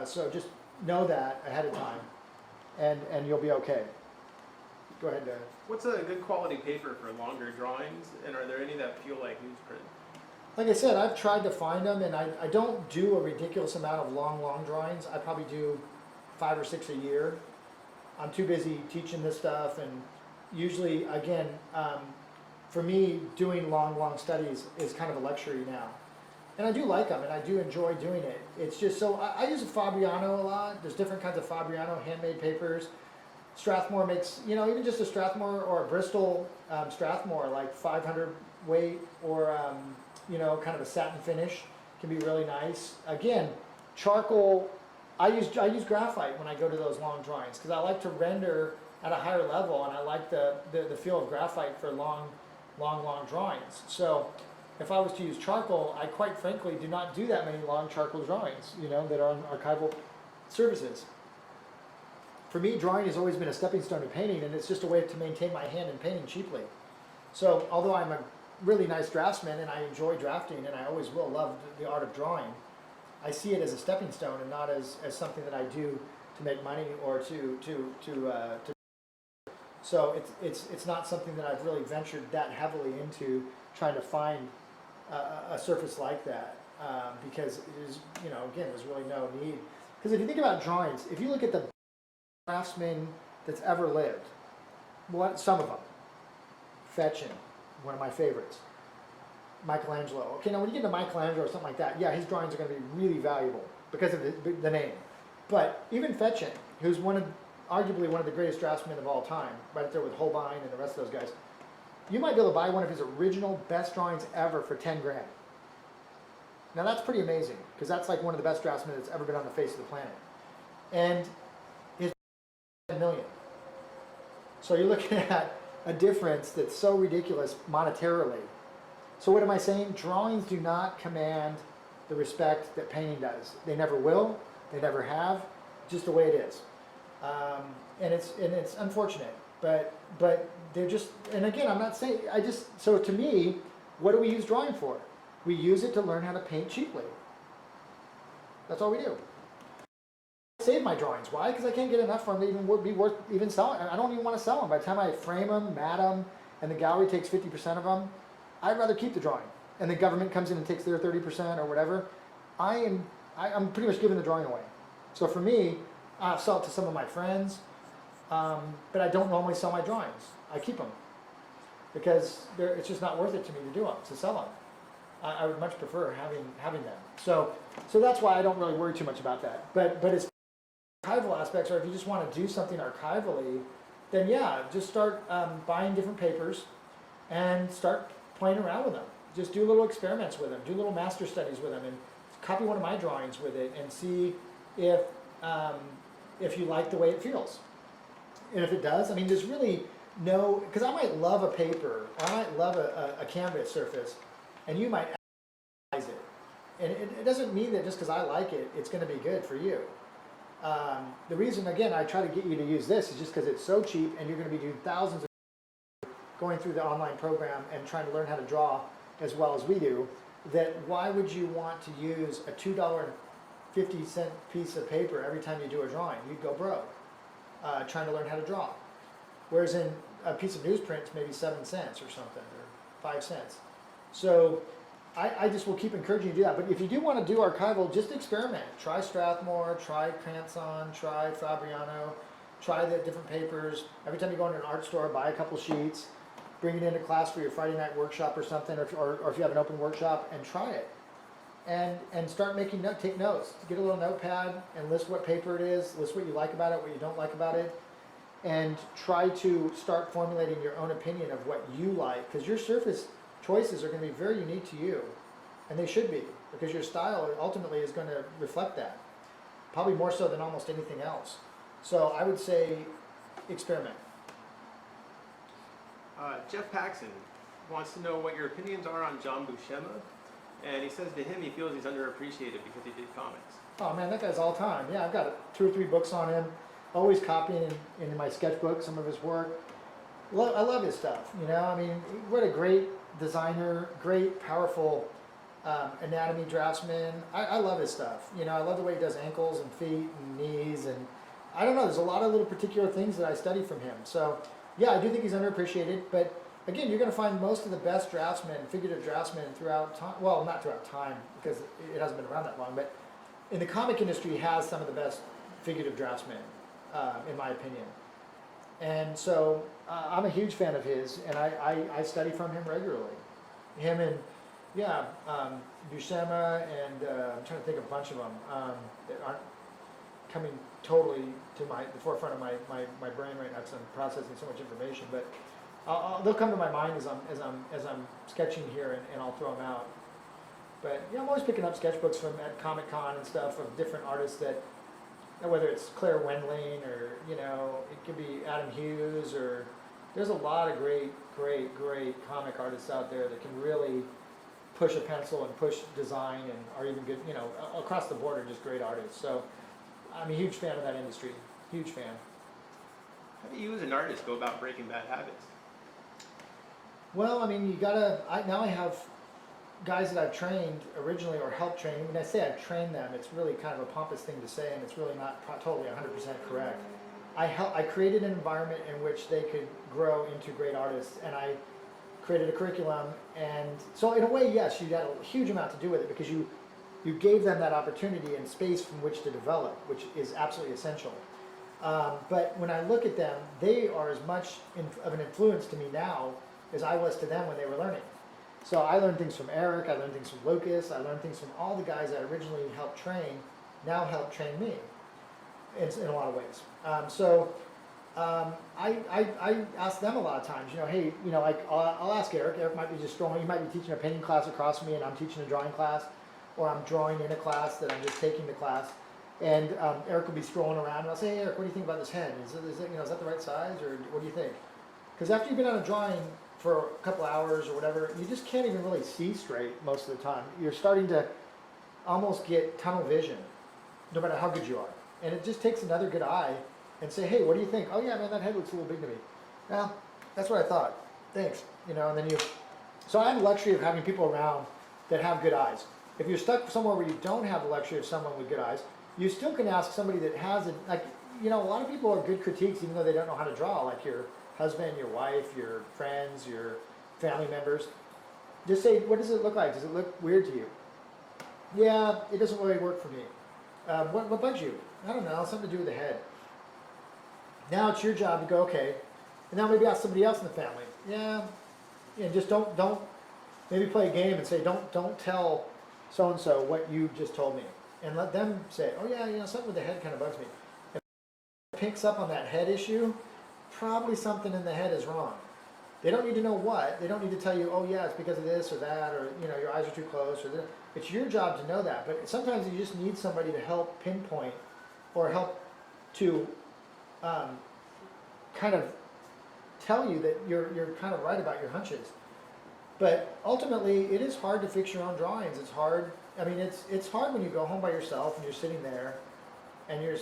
So just know that ahead of time, and you'll be okay. Go ahead, Darren. What's a good quality paper for longer drawings, and are there any that feel like newsprint? Like I said, I've tried to find them, and I don't do a ridiculous amount of long drawings. I probably do 5 or 6 a year. I'm too busy teaching this stuff, and usually, again, for me, doing long studies is kind of a luxury now. And I do like them, and I do enjoy doing it. It's just so, I use a Fabriano a lot. There's different kinds of Fabriano handmade papers. Strathmore makes, even just a Strathmore or a Bristol Strathmore, like 500 weight, or, kind of a satin finish can be really nice. Again, charcoal, I use graphite when I go to those long drawings, because I like to render at a higher level, and I like the feel of graphite for long drawings. So if I was to use charcoal, I quite frankly do not do that many long charcoal drawings, that are on archival services. For me, drawing has always been a stepping stone to painting, and it's just a way to maintain my hand in painting cheaply. So although I'm a really nice draftsman and I enjoy drafting, and I always will love the art of drawing, I see it as a stepping stone and not as something that I do to make money or to so it's not something that I've really ventured that heavily into trying to find a surface like that, because there's, again, there's really no need. Because if you think about drawings, if you look at the craftsman that's ever lived, some of them, Fetchin, one of my favorites, Michelangelo. Okay, now when you get to Michelangelo or something like that, yeah, his drawings are going to be really valuable because of the name. But even Fetchin, who's arguably one of the greatest draftsmen of all time, right up there with Holbein and the rest of those guys, you might be able to buy one of his original best drawings ever for 10 grand. Now that's pretty amazing, because that's like one of the best draftsmen that's ever been on the face of the planet. And his 10 million. So you're looking at a difference that's so ridiculous monetarily. So what am I saying? Drawings do not command the respect that painting does. They never will. They never have. Just the way it is. And it's unfortunate. But they're just, and again, I'm not saying, so to me, what do we use drawing for? We use it to learn how to paint cheaply. That's all we do. I save my drawings. Why? Because I can't get enough for them to even be worth even selling. I don't even want to sell them. By the time I frame them, mat them, and the gallery takes 50% of them, I'd rather keep the drawing. and the government comes in and takes their 30% or whatever, I'm pretty much giving the drawing away. So for me, I'll sell it to some of my friends, but I don't normally sell my drawings. I keep them because it's just not worth it to me to do them, to sell them. I would much prefer having them. So that's why I don't really worry too much about that. But as archival aspects, or if you just want to do something archivally, then yeah, just start buying different papers and start playing around with them. Just do little experiments with them, do little master studies with them, and copy one of my drawings with it and see if you like the way it feels. And if it does, I mean, there's really no, because I might love a paper, or I might love a canvas surface, and you might analyze it. And it doesn't mean that just because I like it, it's going to be good for you. The reason, again, I try to get you to use this is just because it's so cheap, and you're going to be doing thousands of going through the online program and trying to learn how to draw as well as we do, that why would you want to use a $2.50 piece of paper every time you do a drawing? You'd go broke trying to learn how to draw. Whereas in a piece of newsprint, it's maybe 7 cents or something, or 5 cents. So I just will keep encouraging you to do that. But if you do want to do archival, just experiment. Try Strathmore, try Cranston, try Fabriano, try the different papers. Every time you go into an art store, buy a couple sheets, bring it into class for your Friday night workshop or something, or if you have an open workshop, and try it. And start making take notes. Get a little notepad and list what paper it is, list what you like about it, what you don't like about it, and try to start formulating your own opinion of what you like, because your surface choices are going to be very unique to you, and they should be, because your style ultimately is going to reflect that, probably more so than almost anything else. So I would say experiment. Jeff Paxson wants to know what your opinions are on John Buscema, and he says to him he feels he's underappreciated because he did comics. Oh man, that guy's all time. Yeah, I've got 2 or 3 books on him, always copying in my sketchbook some of his work. I love his stuff, you know. I mean, what a great designer, great, powerful anatomy draftsman. I love his stuff. You know, I love the way he does ankles and feet and knees, and I don't know, there's a lot of little particular things that I study from him. So yeah, I do think he's underappreciated, but again, you're going to find most of the best draftsmen, figurative draftsmen throughout time, well, not throughout time, because it hasn't been around that long, but in the comic industry has some of the best figurative draftsmen, in my opinion. And so I'm a huge fan of his, and I study from him regularly. Him and, yeah, Buscema, and I'm trying to think of a bunch of them that aren't coming totally to the forefront of my brain right now because I'm processing so much information. But they'll come to my mind as I'm sketching here, and I'll throw them out. But yeah, I'm always picking up sketchbooks from at Comic-Con and stuff of different artists that, whether it's Claire Wendling or, you know, it could be Adam Hughes, or there's a lot of great comic artists out there that can really push a pencil and push design and are even good, you know, across the board are just great artists. So I'm a huge fan of that industry, huge fan. How do you as an artist go about breaking bad habits? Well, I mean, you gotta, now I have guys that I've trained originally or helped train. When I say I've trained them, it's really kind of a pompous thing to say, and it's really not totally 100% correct. I created an environment in which they could grow into great artists, and I created a curriculum. And so in a way, yes, you got a huge amount to do with it, because you gave them that opportunity and space from which to develop, which is absolutely essential. But when I look at them, they are as much of an influence to me now as I was to them when they were learning. So I learned things from Eric, I learned things from Lucas, I learned things from all the guys that originally helped train, now help train me in a lot of ways. I ask them a lot of times, you know, hey, you know, like I'll ask Eric. Eric might be just strolling, he might be teaching a painting class across from me and I'm teaching a drawing class, or I'm drawing in a class that I'm just taking the class. And Eric will be strolling around and I'll say, hey Eric, what do you think about this head? Is that the right size, or what do you think? Because after you've been on a drawing for a couple hours or whatever, you just can't even really see straight most of the time. You're starting to almost get tunnel vision, no matter how good you are. And it just takes another good eye and say, hey, what do you think? Oh yeah, man, that head looks a little big to me. Well, that's what I thought. Thanks. You know, and then so I have the luxury of having people around that have good eyes. If you're stuck somewhere where you don't have the luxury of someone with good eyes, you still can ask somebody that has it. Like, you know, a lot of people are good critiques even though they don't know how to draw, like your husband, your wife, your friends, your family members. Just say, what does it look like? Does it look weird to you? Yeah, it doesn't really work for me. What bugs you? I don't know, something to do with the head. Now it's your job to go, okay, and now maybe ask somebody else in the family. Yeah, just don't maybe play a game and say, don't tell so-and-so what you just told me. And let them say, oh yeah, something with the head kind of bugs me. If it picks up on that head issue, probably something in the head is wrong. They don't need to know what. They don't need to tell you, oh yeah, it's because of this or that, or your eyes are too close, or this. It's your job to know that. But sometimes you just need somebody to help pinpoint or help to kind of tell you that you're kind of right about your hunches. But ultimately, it is hard to fix your own drawings. It's hard. I mean, it's hard when you go home by yourself and you're sitting there, and you're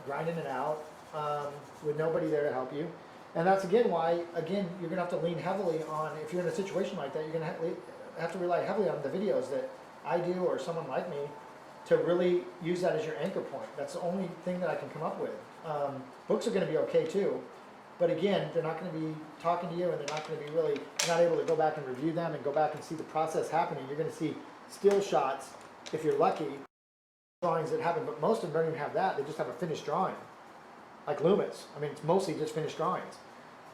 grinding it out with nobody there to help you. And that's why you're gonna have to lean heavily on, if you're in a situation like that, you're gonna have to rely heavily on the videos that I do or someone like me to really use that as your anchor point. That's the only thing that I can come up with. Books are gonna be okay too, but again, they're not gonna be talking to you, and they're not gonna be really, you're not able to go back and review them and go back and see the process happening. You're gonna see still shots, if you're lucky, drawings that happen, but most of them don't even have that. They just have a finished drawing. Like Loomis, I mean, it's mostly just finished drawings.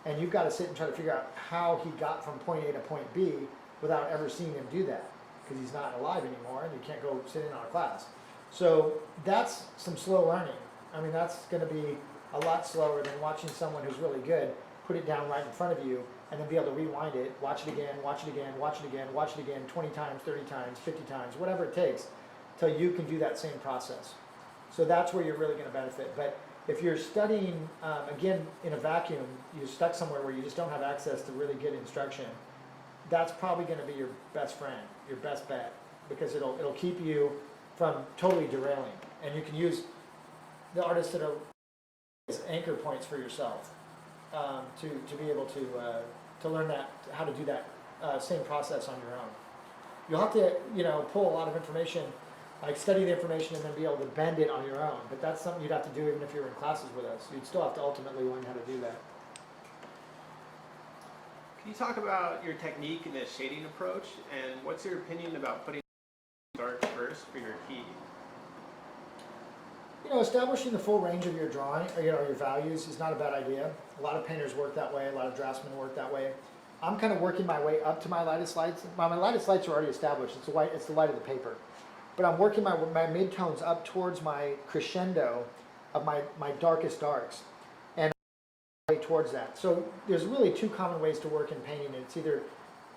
And you've got to sit and try to figure out how he got from point A to point B without ever seeing him do that, because he's not alive anymore and you can't go sit in on a class. So that's some slow learning. I mean, that's going to be a lot slower than watching someone who's really good put it down right in front of you and then be able to rewind it, watch it again, watch it again, watch it again, watch it again 20 times, 30 times, 50 times, whatever it takes, till you can do that same process. So that's where you're really going to benefit. But if you're studying, again, in a vacuum, you're stuck somewhere where you just don't have access to really good instruction, that's probably going to be your best friend, your best bet, because it'll keep you from totally derailing. And you can use the artists that are as anchor points for yourself to be able to learn that, how to do that same process on your own. You'll have to, pull a lot of information, like study the information and then be able to bend it on your own. But that's something you'd have to do even if you're in classes with us. You'd still have to ultimately learn how to do that. Can you talk about your technique in the shading approach, and what's your opinion about putting dark first for your key? Establishing the full range of your drawing, your values is not a bad idea. A lot of painters work that way. A lot of draftsmen work that way. I'm kind of working my way up to my lightest lights. My lightest lights are already established. It's the light of the paper. But I'm working my midtones up towards my crescendo of my darkest darks, and towards that. So there's really two common ways to work in painting. It's either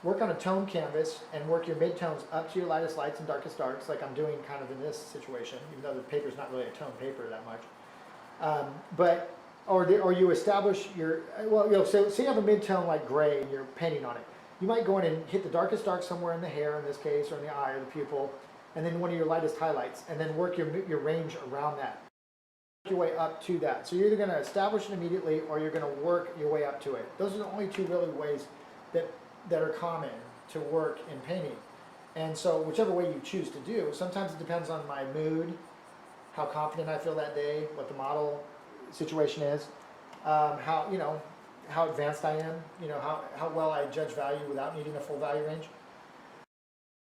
work on a tone canvas and work your midtones up to your lightest lights and darkest darks, like I'm doing kind of in this situation, even though the paper's not really a tone paper that much. Or you establish your, so say you have a midtone like gray and you're painting on it. You might go in and hit the darkest dark somewhere in the hair in this case, or in the eye or the pupil, and then one of your lightest highlights, and then work your range around that. Work your way up to that. So you're either going to establish it immediately, or you're going to work your way up to it. Those are the only two really ways that are common to work in painting. And so whichever way you choose to do, sometimes it depends on my mood, how confident I feel that day, what the model situation is, how advanced I am, how well I judge value without needing a full value range.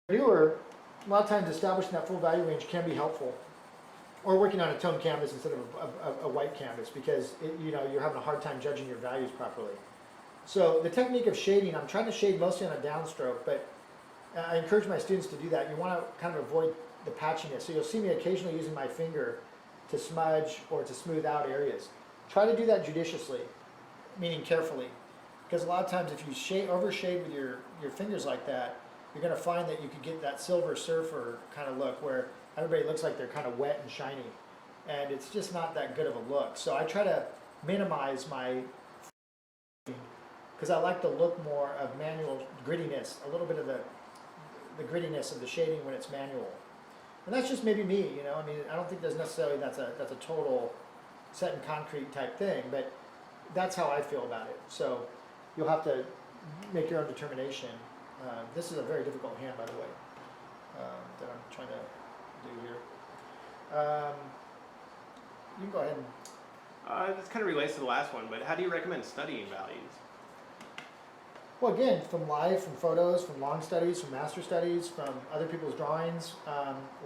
Newer, a lot of times establishing that full value range can be helpful, or working on a toned canvas instead of a white canvas, because you're having a hard time judging your values properly. So the technique of shading, I'm trying to shade mostly on a downstroke, but I encourage my students to do that. You want to kind of avoid the patchiness. So you'll see me occasionally using my finger to smudge or to smooth out areas. Try to do that judiciously, meaning carefully, because a lot of times if you overshade with your fingers like that, you're going to find that you could get that Silver Surfer kind of look where everybody looks like they're kind of wet and shiny, and it's just not that good of a look. So I try to minimize my, because I like the look more of manual grittiness, a little bit of the grittiness of the shading when it's manual. And that's just maybe me, I mean, I don't think there's necessarily that's a total set in concrete type thing, but that's how I feel about it. So you'll have to make your own determination. This is a very difficult hand, by the way, that I'm trying to do here. You can go ahead and... This kind of relates to the last one, but how do you recommend studying values? Well, again, from live, from photos, from long studies, from master studies, from other people's drawings,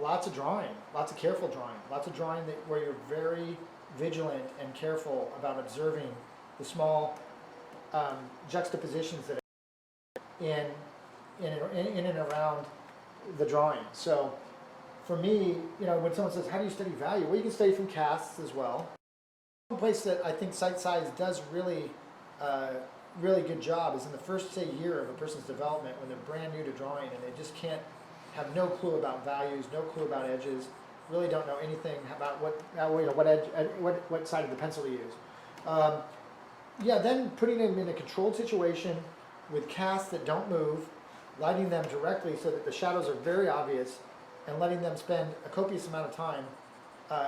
lots of drawing, lots of careful drawing, lots of drawing where you're very vigilant and careful about observing the small juxtapositions that are in and around the drawing. So for me, when someone says, how do you study value? Well, you can study from casts as well. One place that I think Sight Size does really good job is in the first, say, year of a person's development when they're brand new to drawing and they just have no clue about values, no clue about edges, really don't know anything about what side of the pencil to use. Then putting them in a controlled situation with casts that don't move, lighting them directly so that the shadows are very obvious, and letting them spend a copious amount of time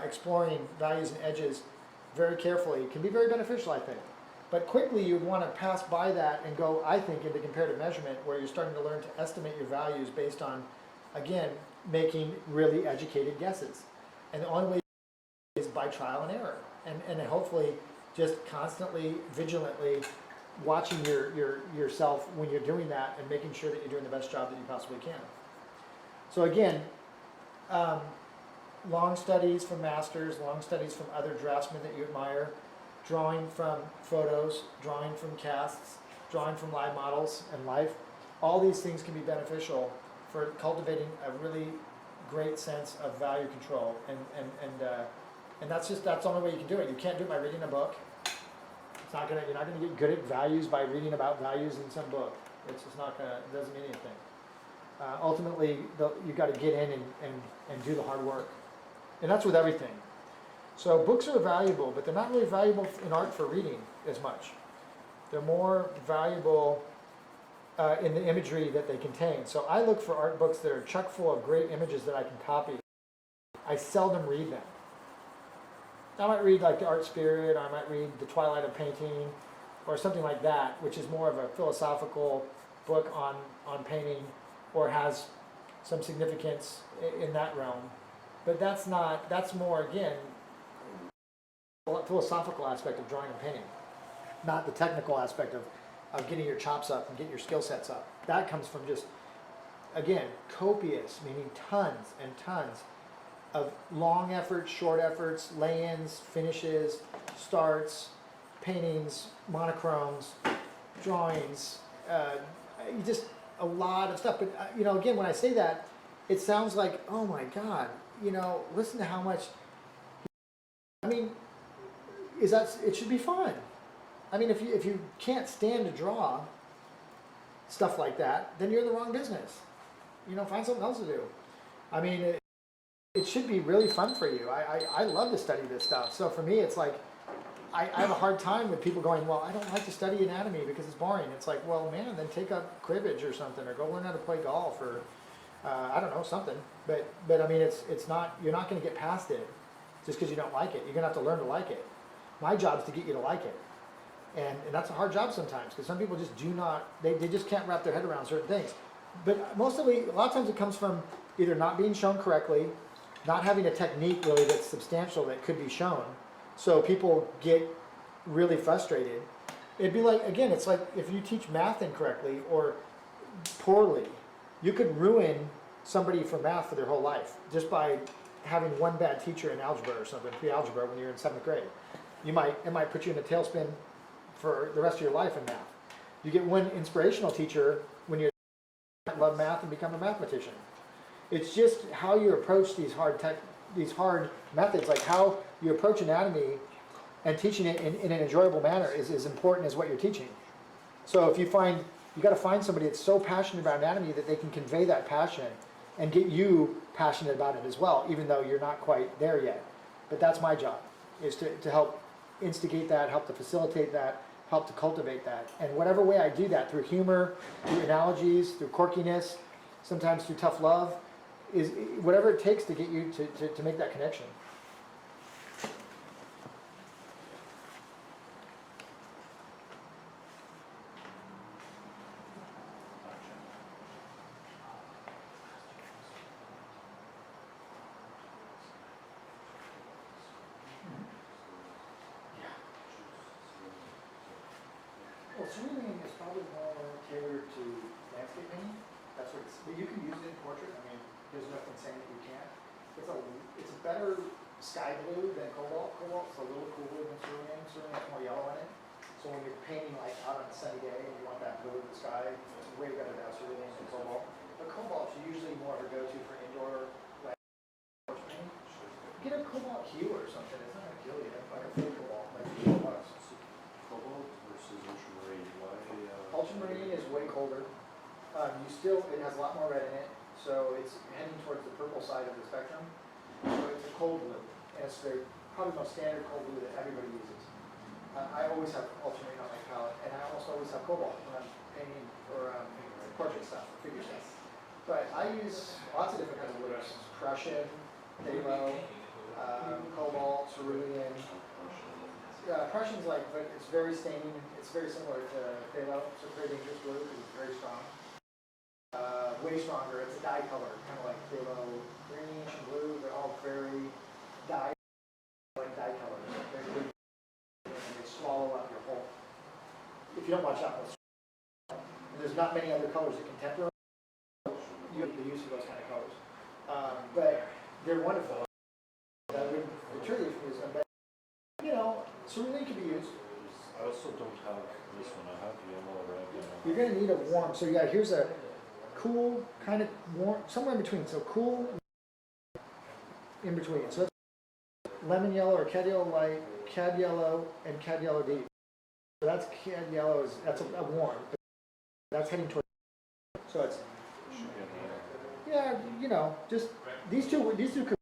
exploring values and edges very carefully can be very beneficial, I think. But quickly you'd want to pass by that and go, I think, into comparative measurement where you're starting to learn to estimate your values based on, again, making really educated guesses. And the only way is by trial and error. And hopefully just constantly, vigilantly watching yourself when you're doing that and making sure that you're doing the best job that you possibly can. So again, long studies from masters, long studies from other draftsmen that you admire, drawing from photos, drawing from casts, drawing from live models and life. All these things can be beneficial for cultivating a really great sense of value control. And that's the only way you can do it. You can't do it by reading a book. You're not gonna get good at values by reading about values in some book. It's just not gonna, it doesn't mean anything. Ultimately, you got to get in and do the hard work. And that's with everything. So books are valuable, but they're not really valuable in art for reading as much. They're more valuable in the imagery that they contain. So I look for art books that are chock full of great images that I can copy. I seldom read them. I might read like the Art Spirit, or I might read The Twilight of Painting, or something like that, which is more of a philosophical book on painting, or has some significance in that realm. But that's more, again, a philosophical aspect of drawing and painting, not the technical aspect of getting your chops up and getting your skill sets up. That comes from just, again, copious, meaning tons and tons of long efforts, short efforts, lay-ins, finishes, starts, paintings, monochromes, drawings, just a lot of stuff. But, again, when I say that, it sounds like, oh my God, listen to how much, it should be fun. If you can't stand to draw stuff like that, then you're in the wrong business. Find something else to do. It should be really fun for you. I love to study this stuff. So for me, it's like, I have a hard time with people going, well, I don't like to study anatomy because it's boring. It's like, well, man, then take up cribbage or something, or go learn how to play golf, or I don't know, something. But it's not, you're not going to get past it just because you don't like it. You're going to have to learn to like it. My job is to get you to like it. And that's a hard job sometimes, because some people just do not, they just can't wrap their head around certain things. But a lot of times it comes from either not being shown correctly, not having a technique really that's substantial that could be shown. So people get really frustrated. It'd be like, again, it's like if you teach math incorrectly or poorly, you could ruin somebody for math for their whole life just by having one bad teacher in algebra or something, pre-algebra when you're in 7th grade. It might put you in a tailspin for the rest of your life in math. You get one inspirational teacher when you love math and become a mathematician. It's just how you approach these hard methods, like how you approach anatomy and teaching it in an enjoyable manner is as important as what you're teaching. So if you got to find somebody that's so passionate about anatomy that they can convey that passion and get you passionate about it as well, even though you're not quite there yet. But that's my job, is to help instigate that, help to facilitate that, help to cultivate that. And whatever way I do that, through humor, through analogies, through quirkiness, sometimes through tough love, is whatever it takes to get you to make that connection. Well, swimming is probably more tailored to landscape painting. That's what it's, you can use it in portrait. I mean, there's nothing saying that you can't. It's a better sky blue than cobalt. Cobalt's a little cooler than cerulean. Cerulean has more yellow in it. So when you're painting like out on a sunny day and you want that blue in the sky, it's way better to have cerulean than cobalt. But cobalt's usually more of a go-to for indoor landscape painting. Get a cobalt hue or something. It's not gonna kill you. Like a full cobalt, like $4. Cobalt versus ultramarine. Why? Ultramarine is way colder. It has a lot more red in it, so it's heading towards the purple side of the spectrum. So it's a cold blue, and it's probably the most standard cold blue that everybody uses. I always have ultramarine on my palette, and I almost always have cobalt when I'm painting or portrait stuff, or figure stuff. But I use lots of different kinds of blues: Prussian, phthalo, cobalt, cerulean. Prussian's but it's very staining. It's very similar to phthalo. It's a very dangerous blue because it's very strong. Way stronger. It's a dye color, kind of like phthalo, greenish and blue. They're all very dye colors. They're good, and they swallow up your whole. If you don't watch out, and there's not many other colors that can temper. You have the use of those kind of colors, but they're wonderful. I wouldn't deter you from using them, but cerulean can be used. I also don't have this one. I have yellow, red, You're going to need a warm. So yeah, here's a cool, kind of warm, somewhere in between. So cool, in between. So that's lemon yellow or cad yellow light, cad yellow, and cad yellow deep. So that's cad yellow. That's a warm. That's heading towards. So it's just these two could,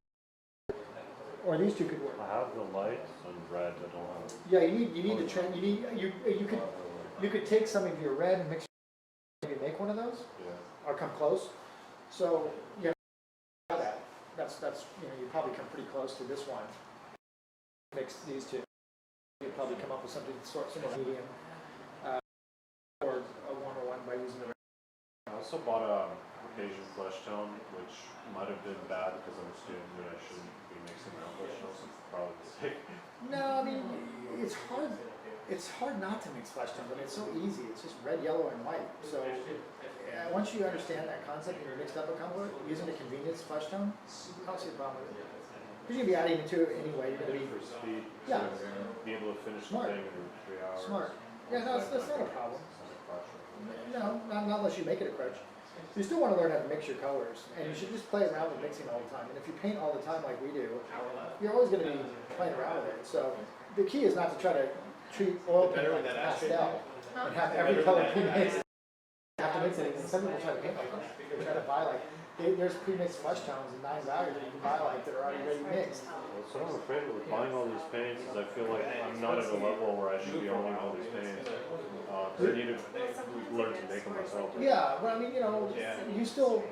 or these two could work. I have the light and red. I don't have. Yeah, you need to trend. You could take some of your red and mix. Maybe make one of those. Yeah. Or come close. So that's you probably come pretty close to this one. Mix these two. You'd probably come up with something sort of medium, or a 101 by using the red. I also bought a Caucasian flesh tone, which might have been bad because I'm a student and I shouldn't be mixing my own flesh tones. It's probably a mistake. No, I mean it's hard. It's hard not to mix flesh tones. I mean it's so easy. It's just red, yellow, and white. So once you understand that concept and you're mixed up a color, using the convenience flesh tone, I don't see a problem with it. Because you're gonna be adding it to it anyway. You're gonna be for speed. Yeah. Be able to finish Smart. the thing in 3 hours. Smart. Yeah, no, that's not a problem. No, not unless you make it a crutch. You still want to learn how to mix your colors, and you should just play around with mixing all the time. And if you paint all the time like we do, you're always going to be playing around with it. So the key is not to try to treat oil paint like pastel and have every color pre-mixed. You have to mix it. And some people try to paint like that. They try to buy there's pre-mixed flesh tones and 9 values that you can buy that are already ready mixed. So I'm afraid with buying all these paints is I feel like I'm not at a level where I should be owning all these paints. I need to learn to make them myself. Yeah, but I mean, you still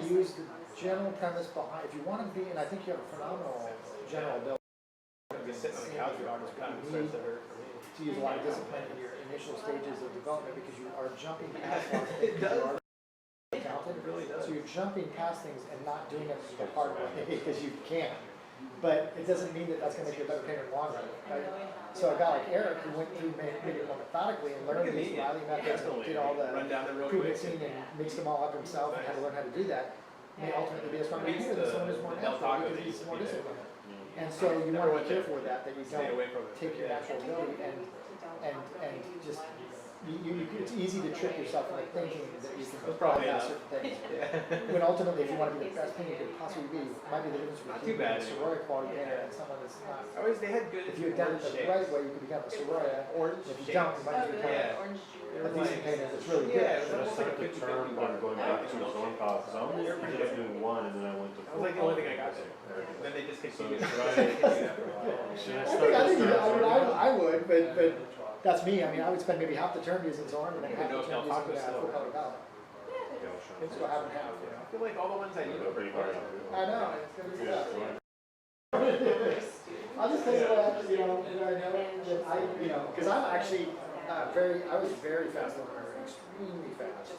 use the general premise behind. If you want to be, and I think you have a phenomenal general ability. You need to use a lot of discipline in your initial stages of development because you are jumping past lots of things. Talented. It really does. So you're jumping past things and not doing it the hard way because you can. But it doesn't mean that that's going to make you a better painter in the long run. Right? So a guy like Eric who went through made it more methodically and learned these Riley methods and did all the pre-mixing and mixed them all up himself and had to learn how to do that, may ultimately be a stronger painter than someone who's more natural because he's more disciplined. And so you want to be careful with that you don't take your natural ability and just it's easy to trick yourself into thinking that you can bypass certain things. When ultimately, if you want to be the best painter you could possibly be, it might be the difference between a Sorolla quality painter and someone that's not. If you had done it the right way, you could become a Sorolla. If you don't, you might become a decent painter that's really good. Should I set the term by going back to his own path? Because I was just doing one and then I went to four. That was like the only thing I got there. Then they just continue. I would, but that's me. I mean, I would spend maybe half the term using Zorn and then half the term using the full color palette. So half and half, I feel like all the ones I do are pretty hard. I know, it's going to be tough. I'll just tell you what, I know that because I'm actually I was very fast learner, extremely fast,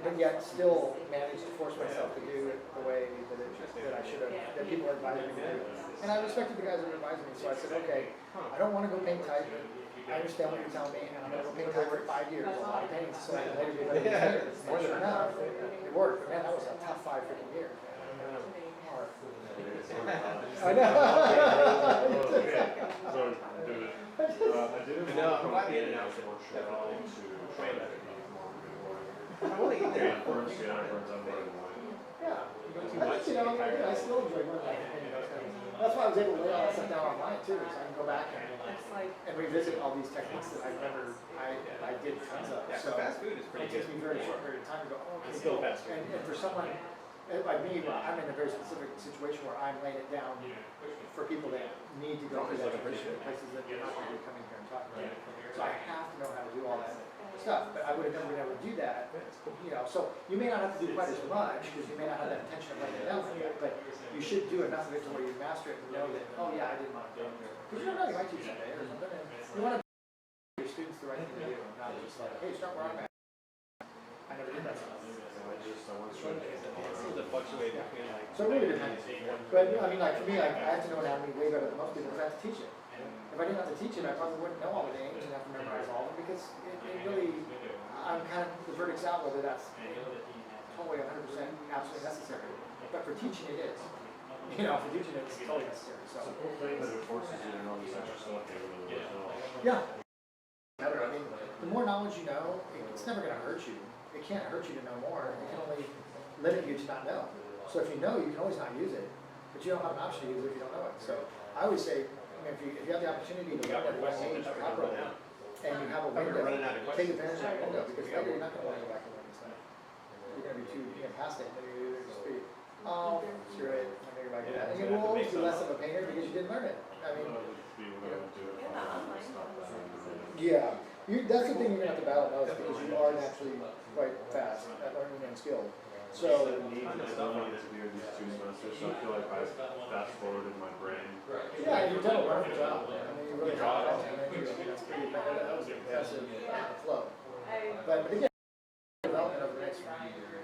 but yet still managed to force myself to do it the way that I should have, that people are advising me to do. And I respected the guys that were advising me, so I said, okay, I don't want to go paint type. I understand what you're telling me, and I'm gonna go paint time for 5 years, a lot of paints, so I can later be a better painter. And sure enough, it worked, but man, that was a tough 5 freaking years. I know. So, dude, I didn't No, I'm glad you did it now. I want to get there. First, yeah, I burnt up right away. Yeah. I think, I still enjoy going back and painting those things. That's why I was able to lay all that stuff down online too, so I can go back and revisit all these techniques that I did tons of. Yeah, So fast food is pretty it takes good. me a very short period of time to go, oh, okay, It's still cool. fast food. And for someone like me, I'm in a very specific situation where I'm laying it down for people that need to go through that tradition, places that you're not going to be coming here and talking about. So I have to know how to do all that stuff, but I would have never been able to do that, so you may not have to do quite as much, because you may not have that intention of laying it down like that, but you should do enough of it to where you master it and know that, oh yeah, I did my thing. Because you don't know, you might teach someday or something, and you want to your students the right thing to do, not just like, hey, start where I'm at. I never did that stuff. So it really depends. But I mean, like for me, like, I have to know anatomy way better than most people because I have to teach it. If I didn't have to teach it, I probably wouldn't know all the names and have to memorize all of them because it really, I'm kind of, the verdict's out whether that's totally 100% absolutely necessary. But for teaching it is. For teaching it, it's totally necessary. So. It's a cool thing that it forces you to know this extra stuff you really don't know. Yeah. Better. I mean, the more knowledge you know, it's never going to hurt you. It can't hurt you to know more. It can only limit you to not know. So if you know, you can always not use it, but you don't have an option to use it if you don't know it. So I always say, if you have the opportunity to learn at one age properly, and you have a window, take advantage of that window, because later you're not going to want to go back and learn this stuff. You're going to be too past it, and then you're just be, oh, screw it, I'm going to go back to that. And you will always be less of a painter because you didn't learn it. I mean, yeah. That's the thing you're going to have to battle most because you are naturally quite fast at learning and skilled. So, I need to stuff on this these 2 semesters, so I feel like I fast forwarded my brain. yeah, you've done a wonderful job. I mean, you really have. That's pretty, that was an impressive flow. But again, development over the next few years,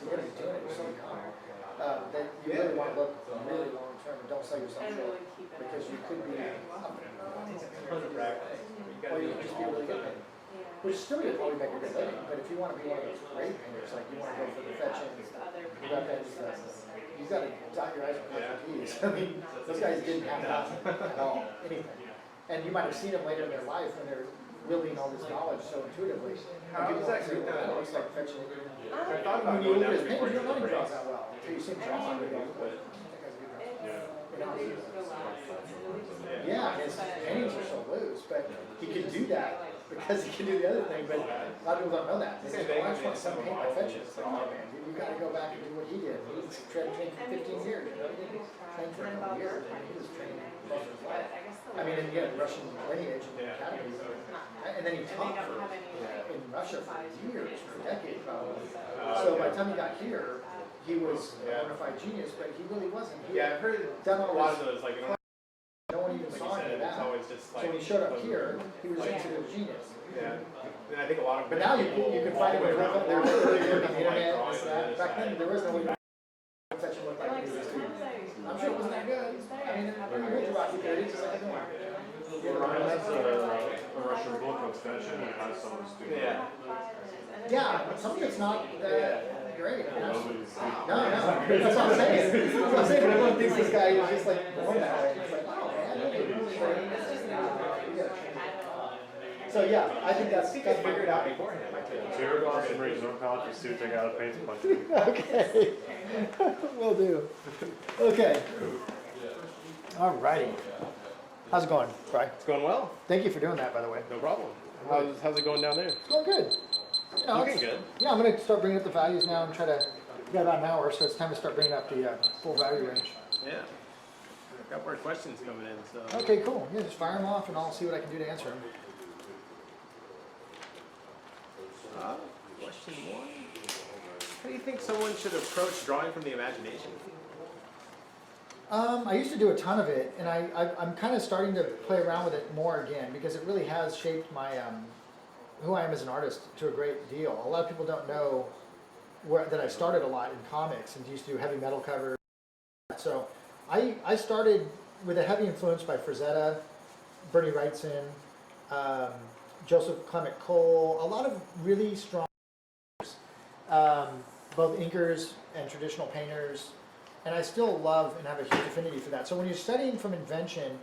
you're going to be doing it so young that you really want to look really long term and don't sell yourself short because you could be or you could just be a really good painter. Which still would probably make a good living, but if you want to be one of those great painters, like you want to go for the fetchings, you've got to dot your I's and cross your T's. I mean, those guys didn't have nothing at all, anything. And you might have seen them later in their life when they're wielding all this knowledge so intuitively. How is that it looks like fetching. I thought about When you going look down at his before paintings, you don't know he the draws breaks. that well. Until you see him draw on it, you go, that guy's a good drawer. Yeah, his paintings are so loose, but he can do that because he can do the other thing, but a lot of people don't know that. They say, well, I just want to paint my fetches. It's like, oh man, you've got to go back and do what he did. He was trained for 15 years, He didn't train for a couple years. He was trained most of his life. I mean, and he had Russian lineage in the academy, and then he taught in Russia for years, for decades probably. So by the time he got here, he was a bona fide genius, but he really wasn't. Yeah, I've heard done all a lot this- of those, like, no one even saw any of that. it's always just So when he showed up here, he was like- considered a genius. Yeah. And I think a lot of But now you can find it with around there's on the internet drawing and this, that. it, Back then, there was no way to fetch him look like he was a student. I'm sure it wasn't that good. I mean, when you went to Rocky Berry, it's just like everyone. Ryan has a Russian book of fetching and has some of the students. Yeah, but some of it's not that great. I mean, no, that's what I'm saying. That's what I'm saying, but everyone thinks this guy is just like born that way. It's like, oh man, so yeah, I think that's figured out beforehand. Zero cost and brings no cost to see if they got a paint a bunch of Okay, will do. Okay. Alrighty. How's it going, Bri? It's going well. Thank you for doing that, by the way. No problem. How's it going down there? It's going good. You know, Looking it's- good. Yeah, I'm going to start bringing up the values now and try to, we got about an hour, so it's time to start bringing up the full value range. Yeah. I've got more questions coming in, so. Okay, cool. Yeah, just fire them off and I'll see what I can do to answer them. Question 1. How do you think someone should approach drawing from the imagination? I used to do a ton of it, and I'm kind of starting to play around with it more again because it really has shaped my who I am as an artist to a great deal. A lot of people don't know that I started a lot in comics and used to do heavy metal covers. So I started with a heavy influence by Frazetta, Bernie Wrightson, Joseph Clement Cole, a lot of really strong, both inkers and traditional painters, and I still love and have a huge affinity for that. So when you're studying from invention,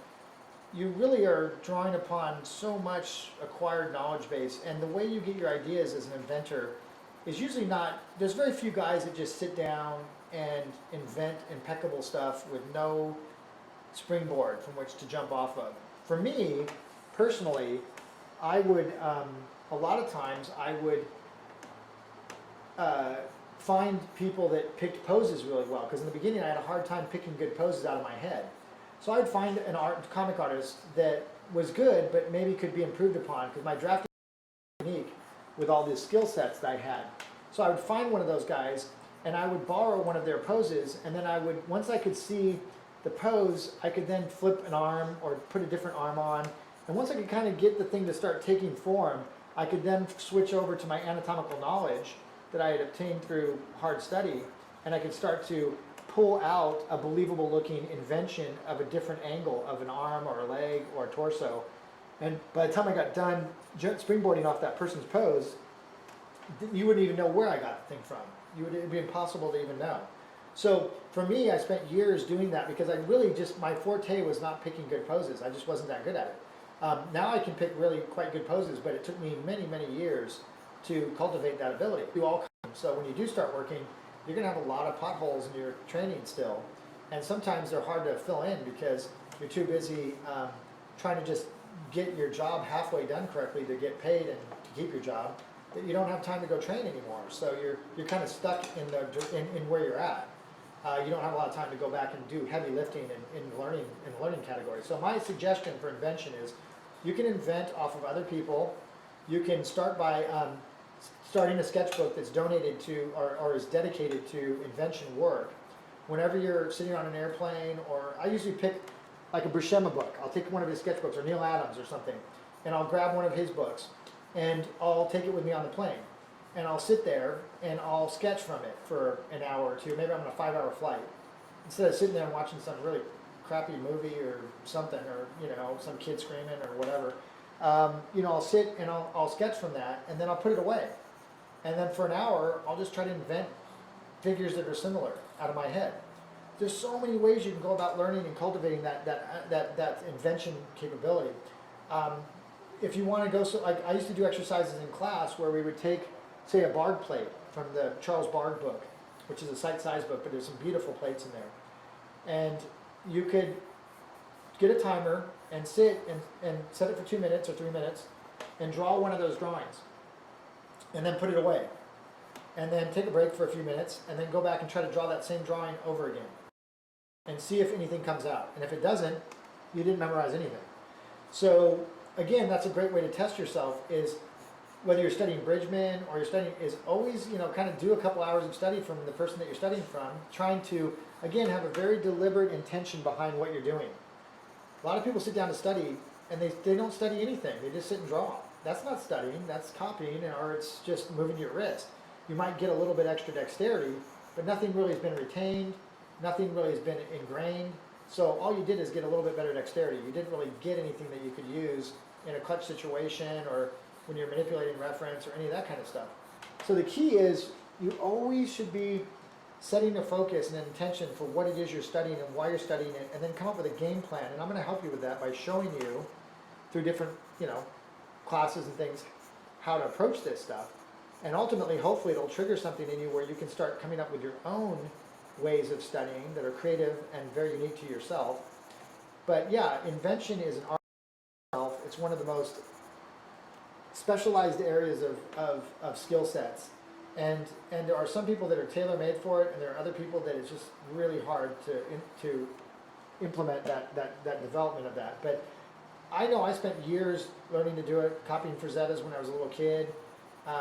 you really are drawing upon so much acquired knowledge base, and the way you get your ideas as an inventor is usually not, there's very few guys that just sit down and invent impeccable stuff with no springboard from which to jump off of. For me, personally, I would, a lot of times, I would find people that picked poses really well, because in the beginning I had a hard time picking good poses out of my head. So I'd find an comic artist that was good, but maybe could be improved upon, because my drafting was unique with all these skill sets that I had. So I would find one of those guys, and I would borrow one of their poses, and then I would, once I could see the pose, I could then flip an arm or put a different arm on. And once I could kind of get the thing to start taking form, I could then switch over to my anatomical knowledge that I had obtained through hard study, and I could start to pull out a believable looking invention of a different angle of an arm or a leg or a torso. And by the time I got done springboarding off that person's pose, you wouldn't even know where I got the thing from. It'd be impossible to even know. So for me, I spent years doing that because I really just, my forte was not picking good poses. I just wasn't that good at it. Now I can pick really quite good poses, but it took me many, many years to cultivate that ability. Do all kinds. So when you do start working, you're going to have a lot of potholes in your training still. And sometimes they're hard to fill in because you're too busy trying to just get your job halfway done correctly to get paid and to keep your job, that you don't have time to go train anymore. So you're kind of stuck in where you're at. You don't have a lot of time to go back and do heavy lifting in the learning category. So my suggestion for invention is you can invent off of other people. You can start by starting a sketchbook that's donated to or is dedicated to invention work. Whenever you're sitting on an airplane, or I usually pick like a Buscema book. I'll take one of his sketchbooks, or Neil Adams or something, and I'll grab one of his books and I'll take it with me on the plane. And I'll sit there and I'll sketch from it for an hour or two. Maybe I'm on a 5-hour flight. Instead of sitting there and watching some really crappy movie or something, or some kid screaming or whatever, I'll sit and I'll sketch from that, and then I'll put it away. And then for an hour, I'll just try to invent figures that are similar out of my head. There's so many ways you can go about learning and cultivating that invention capability. If you want to go, so like I used to do exercises in class where we would take, say, a Bargue plate from the Charles Bargue book, which is a sight-size book, but there's some beautiful plates in there. And you could get a timer and sit and set it for 2 minutes or 3 minutes and draw one of those drawings and then put it away. And then take a break for a few minutes and then go back and try to draw that same drawing over again and see if anything comes out. And if it doesn't, you didn't memorize anything. So again, that's a great way to test yourself, is whether you're studying Bridgman or you're studying, is always, kind of do a couple hours of study from the person that you're studying from, trying to, again, have a very deliberate intention behind what you're doing. A lot of people sit down to study and they don't study anything. They just sit and draw. That's not studying, that's copying, or it's just moving your wrist. You might get a little bit extra dexterity, but nothing really has been retained, nothing really has been ingrained. So all you did is get a little bit better dexterity. You didn't really get anything that you could use in a clutch situation or when you're manipulating reference or any of that kind of stuff. So the key is you always should be setting a focus and an intention for what it is you're studying and why you're studying it, and then come up with a game plan. And I'm going to help you with that by showing you through different, classes and things how to approach this stuff. And ultimately, hopefully, it'll trigger something in you where you can start coming up with your own ways of studying that are creative and very unique to yourself. But yeah, invention is an art in itself. It's one of the most specialized areas of skill sets. And there are some people that are tailor-made for it, and there are other people that it's just really hard to implement that development of that. But I know I spent years learning to do it, copying Frazettas when I was a little kid,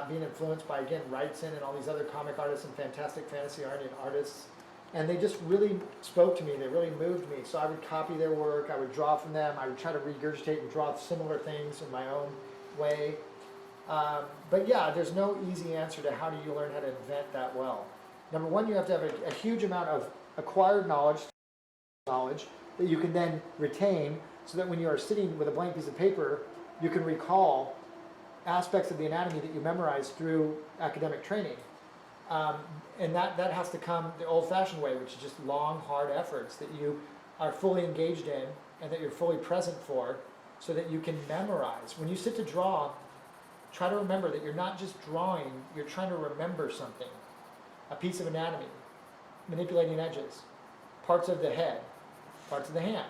being influenced by, again, Wrightson and all these other comic artists and fantastic fantasy artists. And they just really spoke to me. They really moved me. So I would copy their work. I would draw from them. I would try to regurgitate and draw similar things in my own way. But yeah, there's no easy answer to how do you learn how to invent that well. Number one, you have to have a huge amount of acquired knowledge that you can then retain, so that when you are sitting with a blank piece of paper you can recall aspects of the anatomy that you memorized through academic training. And that has to come the old-fashioned way, which is just long, hard efforts that you are fully engaged in and that you're fully present for so that you can memorize. When you sit to draw, try to remember that you're not just drawing, you're trying to remember something. A piece of anatomy, manipulating edges, parts of the head, parts of the hand.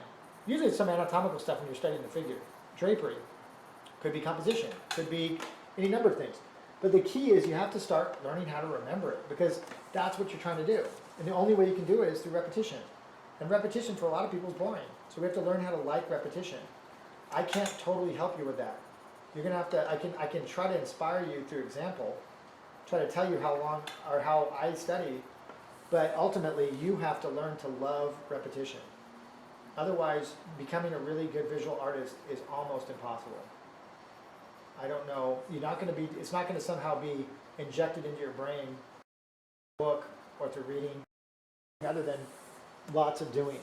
Usually it's some anatomical stuff when you're studying the figure. Drapery, could be composition, could be any number of things. But the key is you have to start learning how to remember it because that's what you're trying to do. And the only way you can do it is through repetition. And repetition for a lot of people is boring. So we have to learn how to like repetition. I can't totally help you with that. You're gonna have to, I can try to inspire you through example, try to tell you how long or how I study, but ultimately you have to learn to love repetition. Otherwise, becoming a really good visual artist is almost impossible. I don't know, you're not gonna be, it's not gonna somehow be injected into your brain, book or through reading, other than lots of doing.